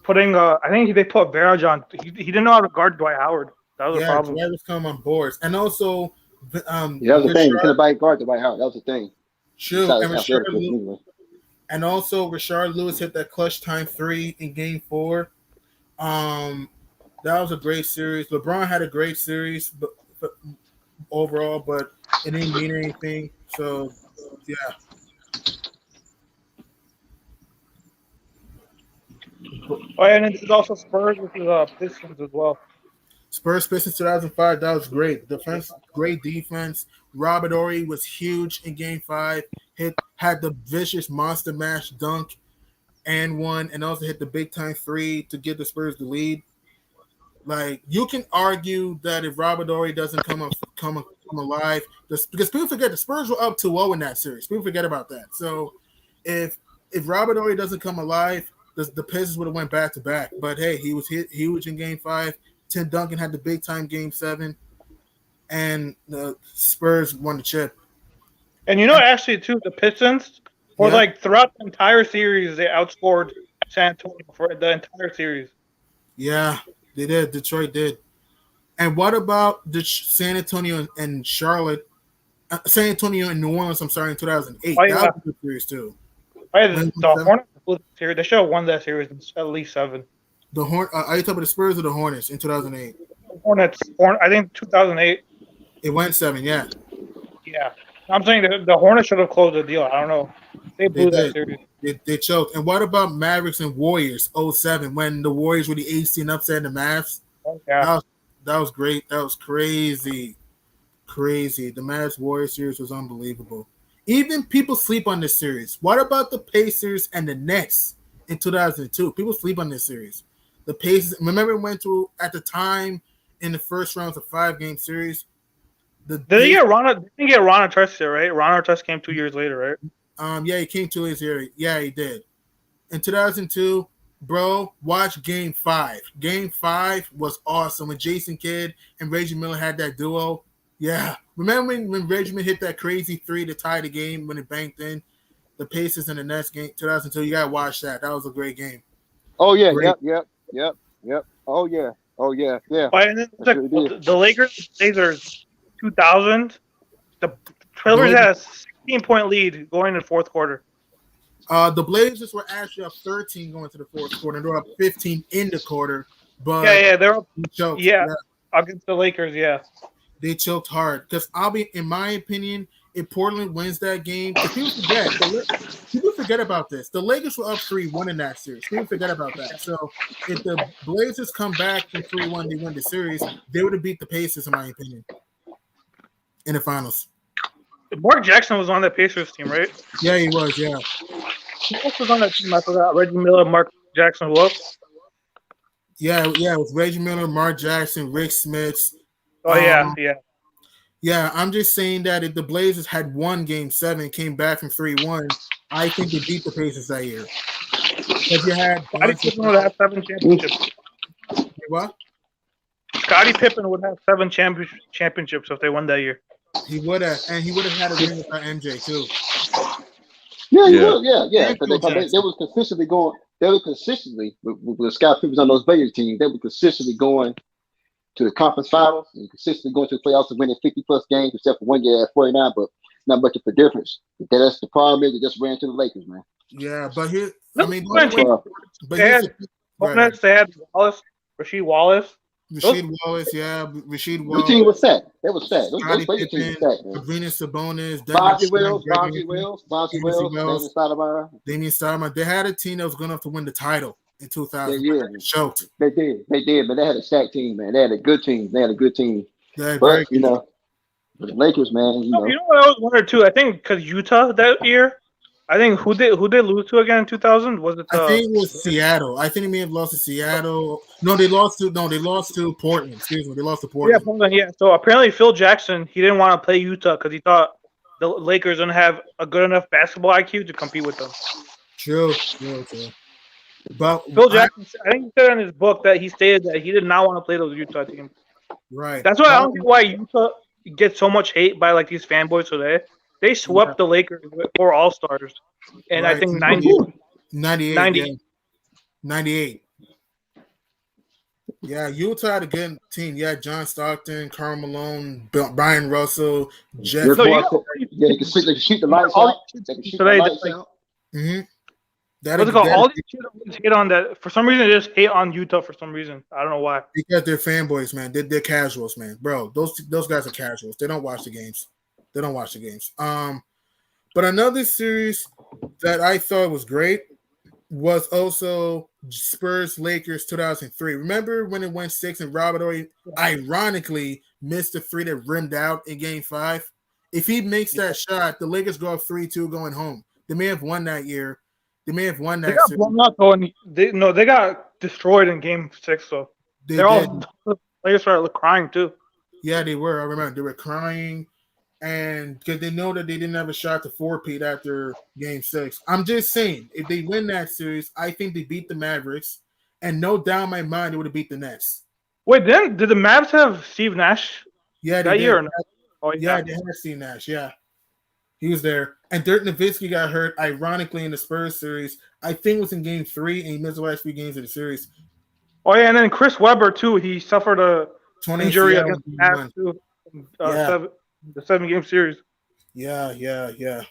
putting. I think they put Verage on. He didn't know how to guard Dwight Howard. That was a problem. Dwight was coming on boards, and also that was the thing. You couldn't guard Dwight Howard. That was the thing. True, and also Rashard Lewis hit that clutch time 3 in Game 4. That was a great series. LeBron had a great series, but overall, but it didn't mean anything. So, yeah. Oh, and then there's also Spurs with the Pistons as well. Spurs Pistons 2005. That was great. Great defense. Robert Horry was huge in Game 5. Had the vicious monster mash dunk and one, and also hit the big time 3 to give the Spurs the lead. Like, you can argue that if Robert Horry doesn't come alive, because people forget the Spurs were up 2-0 in that series. People forget about that. So if Robert Horry doesn't come alive, the Pistons would have went back to back. But hey, he was hit huge in Game 5. Tim Duncan had the big time Game 7, and the Spurs won the chip. And actually too, the Pistons were like throughout the entire series they outscored San Antonio for the entire series. Yeah. They did. Detroit did. And what about the San Antonio and Charlotte? San Antonio and New Orleans, I'm sorry, in 2008. Oh, yeah. That was a good series, too. The Hornets, they should have won that series in at least 7. Are you talking about the Spurs or the Hornets in 2008? Hornets, I think 2008. It went 7, yeah. Yeah. I'm saying the Hornets should have closed the deal. I don't know. They blew that series. They choked. And what about Mavericks and Warriors 07 when the Warriors were the 18 upset the Mavs? Oh, yeah. That was great. That was crazy. Crazy. The Mavs Warriors series was unbelievable. Even people sleep on this series. What about the Pacers and the Nets in 2002? People sleep on this series. The Pacers, remember, it went through at the time in the first rounds of 5-game series. Did they get Ron Artest there, right? Ron Artest came 2 years later, right? Yeah, he came 2 years later. Yeah, he did. In 2002, bro, watch Game 5. Game 5 was awesome when Jason Kidd and Reggie Miller had that duo. Yeah. Remember when Reggie Miller hit that crazy 3 to tie the game when it banked in? The Pacers in the Nets game, 2002. You got to watch that. That was a great game. Oh, yeah. Great. Yep. Oh, yeah. And then the Lakers 2000, the Trailers had a 16-point lead going into the fourth quarter. The Blazers were actually up 13 going to the fourth quarter, and they were up 15 in the quarter. But they're up. Against the Lakers, they choked hard. Because in my opinion, if Portland wins that game, people forget about this. The Lakers were up 3-1 in that series. People forget about that. So if the Blazers come back from 3-1, they win the series, they would have beat the Pacers, in my opinion, in the finals. Mark Jackson was on that Pacers team, right? Yeah, he was, yeah. Who else was on that team? I forgot. Reggie Miller, Mark Jackson, who else? Yeah, it was Reggie Miller, Mark Jackson, Rick Smits. Oh, yeah. Yeah, I'm just saying that if the Blazers had won Game 7, came back from 3-1, I think they beat the Pacers that year. Because you had Scottie Pippen would have 7 championships. What? Scottie Pippen would have 7 championships if they won that year. He would have, and he would have had a ring with MJ too. Yeah, he would. Yeah. And Because Phil they Jackson. was consistently going. They were consistently with Scott Pippen on those Lakers teams. They were consistently going to the conference finals and consistently going to the playoffs and winning 50+ games, except for one year at 49. But not much of a difference. That's the problem. Is they just ran to the Lakers, man. Yeah, but here, No, I mean, they had Wallace, Rasheed Wallace. Rasheed Wallace, yeah, Rasheed The Wallace. team was set. They was set. Those Scottie Lakers teams Pippen, was set, man. Sabrina Sabonis, Bonzi Damian Wells, Damian Stoudemire. They had a team that was good enough to win the title in 2000. Yeah. Choked. They did, but they had a stacked team, man. They had a good team. Yeah, But you know, the Lakers, man. You know what I was wondering too? I think because Utah that year, I think who they lose to again in 2000? Was it? I think it was Seattle. I think they may have lost to Seattle. No, they lost to Portland. Excuse me, they lost to Portland. Yeah, Portland. Yeah. So apparently Phil Jackson he didn't want to play Utah because he thought the Lakers didn't have a good enough basketball IQ to compete with them. True. But Phil Jackson, I think he said in his book that he stated that he did not want to play those Utah teams. Right. That's why I don't get why Utah gets so much hate by like these fanboys today. They swept the Lakers with 4 All-Stars. And right. I think 98. Yeah, Utah had a good team. Yeah, John Stockton, Karl Malone, Brian Russell, Jeff. they can shoot the lights out. They can shoot the lights out. Mm-hmm. All these kids hate on that. For some reason, they just hate on Utah for some reason. I don't know why. Because they're fanboys, man. They're casuals, man. Bro, those guys are casuals. They don't watch the games. But another series that I thought was great was also Spurs Lakers 2003. Remember when it went 6 and Robert Ory ironically missed the 3 that rimmed out in Game 5? If he makes that shot, the Lakers go up 3-2 going home. They may have won that year. They may have won that. They got blown out though, and they got destroyed in Game 6. So the players started crying too. Yeah, they were. I remember they were crying, and because they know that they didn't have a shot to 4-peat after Game 6. I'm just saying, if they win that series, I think they beat the Mavericks, and no doubt in my mind they would have beat the Nets. Wait, then did the Mavs have Steve Nash? Yeah, that year. Or no? Oh, yeah, they had Steve Nash. Yeah. He was there. And Dirk Nowitzki got hurt, ironically, in the Spurs series. I think it was in Game 3, and he missed the last few games of the series. Oh, yeah, and then Chris Webber, too. He suffered a injury against the Mavs, too. The 7-game series. Yeah.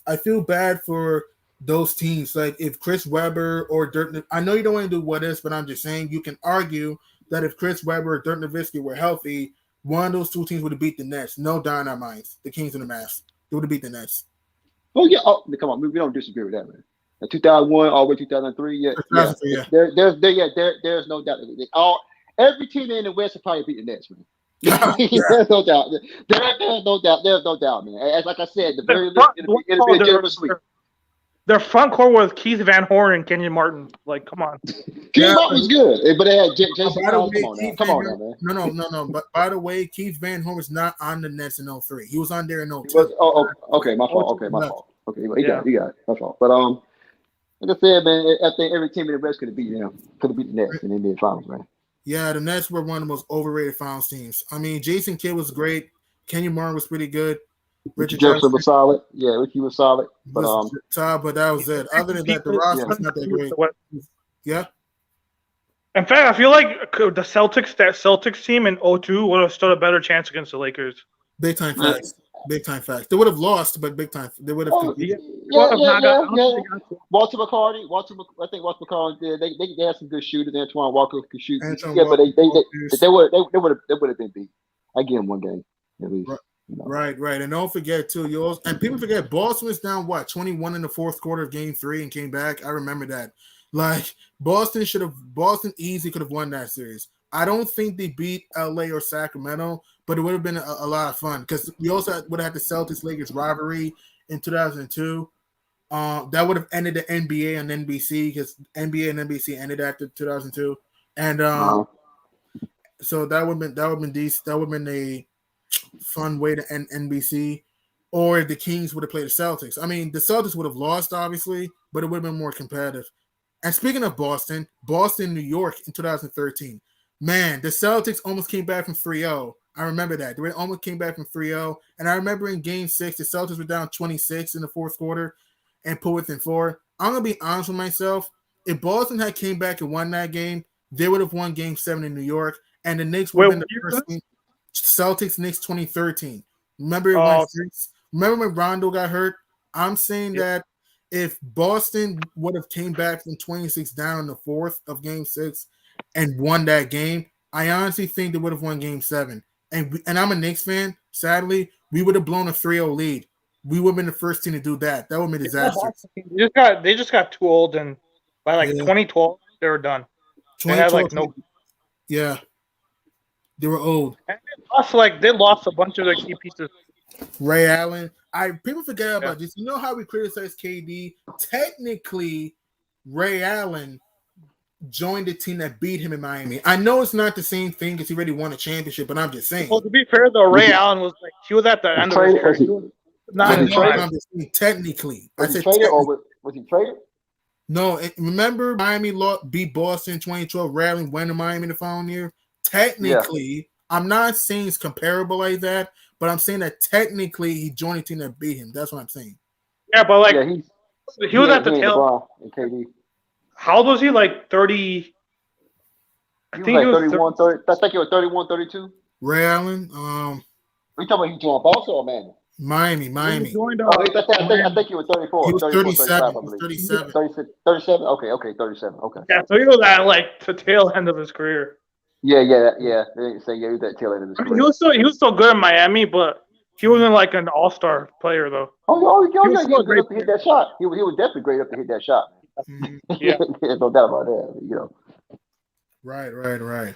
I feel bad for those teams. Like, if Chris Webber or Dirk – I know you don't want to do what ifs, but I'm just saying you can argue that if Chris Webber or Dirk Nowitzki were healthy, one of those two teams would have beat the Nets. No doubt in our minds. The Kings and the Mavs. They would have beat the Nets. Oh yeah! Oh, come on, we don't disagree with that, man. 2001 all the way 2003, yeah. There's no doubt. Every team in the West will probably beat the Nets, man. There's no doubt. There's no doubt, man. As like I said, the very least, it'll be a generous sweep. Their front court was Keith Van Horn and Kenyon Martin. Like, come on. Kenyon Martin was good, but they had Jason Collins. Come on now, man. No. But by the way, Keith Van Horn was not on the Nets in 03. He was on there in 02. Okay, my fault. Okay, you got it. My fault. But like I said, man, I think every team in the West could have beat them. Could have beat the Nets in the NBA Finals, man. Yeah, the Nets were one of the most overrated finals teams. I mean, Jason Kidd was great. Kenyon Martin was pretty good. Richard Jefferson was solid. Yeah, Ricky was solid. But but that was it. Other than that, the roster was not that great. Yeah. In fact, I feel like the Celtics team in 02 would have stood a better chance against the Lakers. Big time facts. They would have lost, but big time. They would have. Yeah. Walter McCarty. I think Walter McCarty did. They had some good shooters. Antoine Walker could shoot. But they would have been beat. I give them one game at least. Right. And don't forget too, and people forget Boston was down 21 in the fourth quarter of Game 3 and came back. I remember that. Like Boston easily could have won that series. I don't think they beat LA or Sacramento, but it would have been a lot of fun because we also would have had the Celtics-Lakers rivalry in 2002. That would have ended the NBA on NBC because NBA and NBC ended after 2002, and so that would have been a fun way to end NBC. or if the Kings would have played the Celtics. I mean, the Celtics would have lost, obviously, but it would have been more competitive. And speaking of Boston, New York in 2013. Man, the Celtics almost came back from 3-0. I remember that. They almost came back from 3-0. And I remember in Game 6, the Celtics were down 26 in the fourth quarter and put within 4. I'm going to be honest with myself. If Boston had came back and won that game, they would have won Game 7 in New York. And the Knicks would have been the first game. Celtics, Knicks 2013. Remember when Rondo got hurt? I'm saying that if Boston would have came back from 26 down in the fourth of Game 6 and won that game, I honestly think they would have won Game 7. And I'm a Knicks fan. Sadly, we would have blown a 3-0 lead. We would have been the first team to do that. That would have been disastrous. They just got too old, and by 2012, they were done. They had yeah, they were old. And they lost a bunch of their key pieces. Ray Allen. People forget about this. You know how we criticize KD? Technically, Ray Allen joined the team that beat him in Miami. I know it's not the same thing because he already won a championship, but I'm just saying. Well, to be fair though, Ray Allen was he was at the end of his career. Technically, was he traded or was he traded? No, remember Miami beat Boston in 2012. Ray Allen went to Miami the following year. Technically, I'm not saying it's comparable like that, but I'm saying that technically he joined a team that beat him. That's what I'm saying. Yeah, but he was at the tail. How old was he? 30. I think he was 31, 30. I think he was 31, 32. Ray Allen. We talking about he joined Boston or Miami? Miami. Joined, I think he was 34. He was 37. 37. 37. Okay, 37. Okay. Yeah, so he was at the tail end of his career. Yeah. They didn't say he was at the tail end of his career. He was still good in Miami, but he wasn't an all-star player though. He was great up to hit that shot. He was definitely great up to hit that shot. Yeah, there's no doubt about that. Right.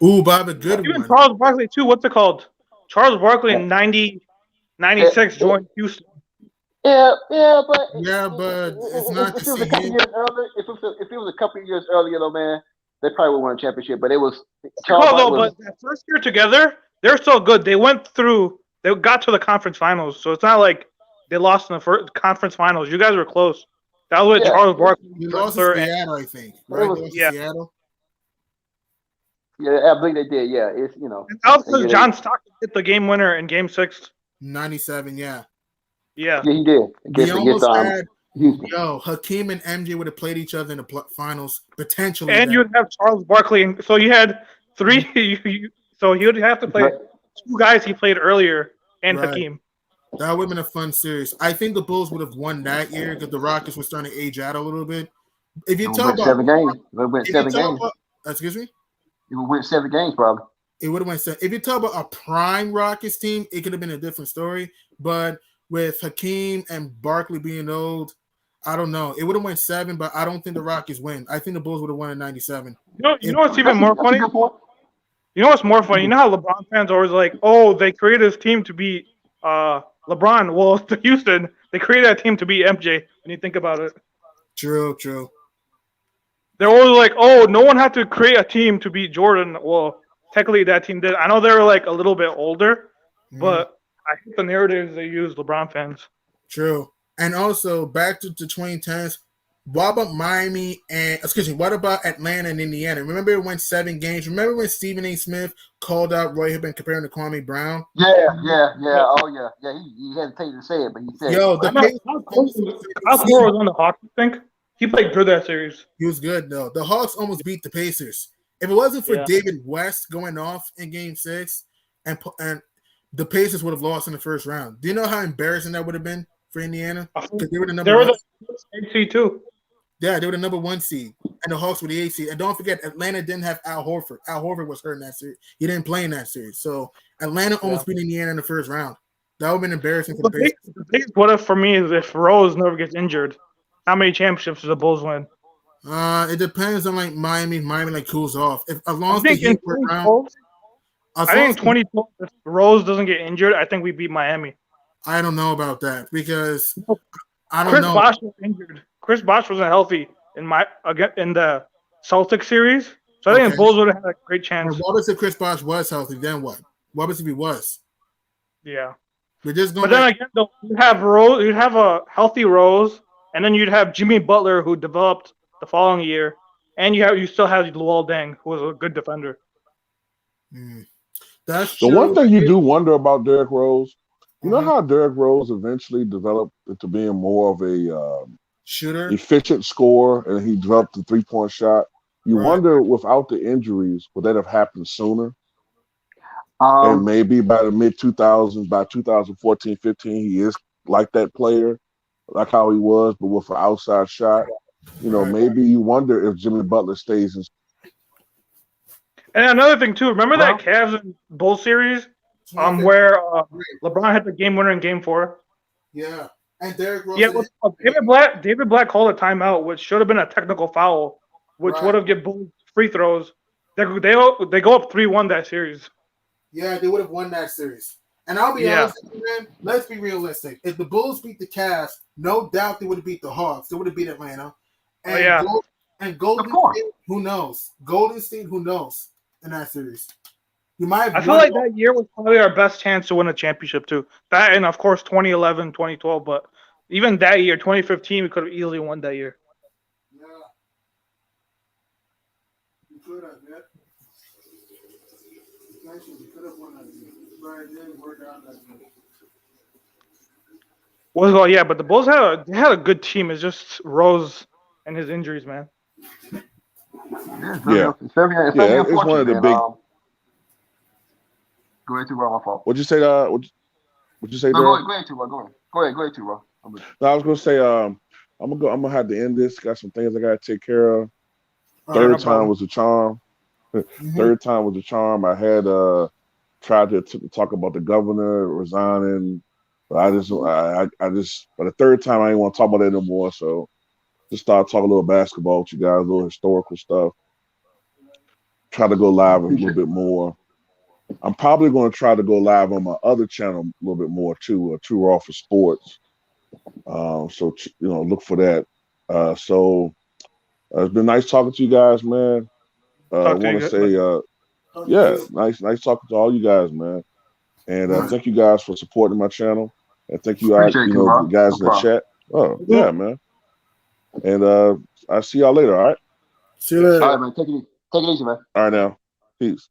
Ooh, Bob, a good even one. Charles Barkley too. What's it called? Charles Barkley in 96 joined Houston. Yeah, but it's not if it was a couple years earlier. If it was a couple of years earlier, though, man, they probably would win a championship. But it was but that first year together, they're so good. They got to the conference finals, so it's not like they lost in the first conference finals. You guys were close. That was with Charles Barkley. You lost to Seattle, I think. Right? Seattle. Yeah, I believe they did. Yeah, it's And that was because John Stockton hit the game winner in Game 6. 97. Yeah, he did. We almost had Hakeem and MJ would have played each other in the finals potentially. And you'd have Charles Barkley. So you had 3. So he would have to play 2 guys he played earlier and Hakeem. That would have been a fun series. I think the Bulls would have won that year because the Rockets were starting to age out a little bit. If you talk about 7 games, we went 7 games. Excuse me? It would win 7 games, probably. It would have went 7. If you talk about a prime Rockets team, it could have been a different story. But with Hakeem and Barkley being old, I don't know. It would have went 7, but I don't think the Rockets win. I think the Bulls would have won in 97. You know what's even more funny? You know what's more funny? You know how LeBron fans are always they created this team to beat LeBron. Well, to Houston, they created that team to beat MJ. When you think about it, true. They're always no one had to create a team to beat Jordan. Well, technically that team did. I know they were a little bit older, but I think the narratives they use LeBron fans. True. And also back to 2010s. What about what about Atlanta and Indiana? Remember it went 7 games. Remember when Stephen A. Smith called out Roy Hibbert comparing to Kwame Brown? Yeah. Oh yeah. He hesitated to say it, but he said. How score was on the Hawks, I think? He played good that series. He was good though. The Hawks almost beat the Pacers. If it wasn't for David West going off in Game 6, and the Pacers would have lost in the first round. Do you know how embarrassing that would have been for Indiana? Because they were the number 1 seed too. Yeah, they were the number 1 seed, and the Hawks were the 8th seed. And don't forget, Atlanta didn't have Al Horford. Al Horford was hurt in that series. He didn't play in that series. So Atlanta almost beat Indiana in the first round. That would have been embarrassing for the Pacers. The biggest what if for me is if Rose never gets injured. How many championships does the Bulls win? It depends on Miami. Miami cools off. As long as they hit around. I think in 2012, if Rose doesn't get injured, I think we beat Miami. I don't know about that because I don't know. Chris Bosh was injured. Chris Bosh wasn't healthy in the Celtics series, so I think the Bulls would have had a great chance. What if Chris Bosh was healthy? Then what? What if he was? Yeah. But then again, though, you have Rose. You'd have a healthy Rose, and then you'd have Jimmy Butler, who developed the following year, and you still have Luol Deng, who was a good defender. That's the one thing you do wonder about Derrick Rose, you know how Derrick Rose eventually developed into being more of a shooter, efficient scorer, and he developed the 3-point shot. You wonder, without the injuries, would that have happened sooner? And maybe by the mid-2000s, by 2014, 15, he is like that player, like how he was, but with an outside shot. You know, maybe you wonder if Jimmy Butler stays in. And another thing, too, remember that Cavs and Bulls series where LeBron had the game winner in Game 4? Yeah. And Derrick Rose. Yeah, David Black called a timeout, which should have been a technical foul, which would have given Bulls free throws. They go up 3-1 that series. Yeah, they would have won that series. And I'll be honest with you, man, let's be realistic. If the Bulls beat the Cavs, no doubt they would have beat the Hawks. They would have beat Atlanta. And Golden State, who knows? Golden State, who knows in that series? I feel like that year was probably our best chance to win a championship, too. That and, of course, 2011, 2012. But even that year, 2015, we could have easily won that year. Yeah. You could have, man. Actually, we could have won that year. But it didn't work out that good. Yeah, but the Bulls had a good team. It's just Rose and his injuries, man. It's one of the big. Go ahead, T-Raw, my fault. What'd you say? What'd you say? No, go ahead, T-Raw. Go ahead, T-Raw. No, I was gonna say, I'm gonna have to end this. Got some things I gotta take care of. Third time was a charm. Third time was a charm. I had tried to talk about the governor resigning, but I just for the third time I didn't want to talk about that no more. So just start talking a little basketball with you guys, a little historical stuff. Try to go live a little bit more. I'm probably going to try to go live on my other channel a little bit more too, Too Raw for Sports. So look for that. So it's been nice talking to you guys, man. I want to say, nice talking to all you guys, man. And thank you guys for supporting my channel. And thank you, guys in the chat. Oh, yeah, man. And I'll see y'all later, all right? See you later. All right, man. Take it easy, man. All right, now. Peace.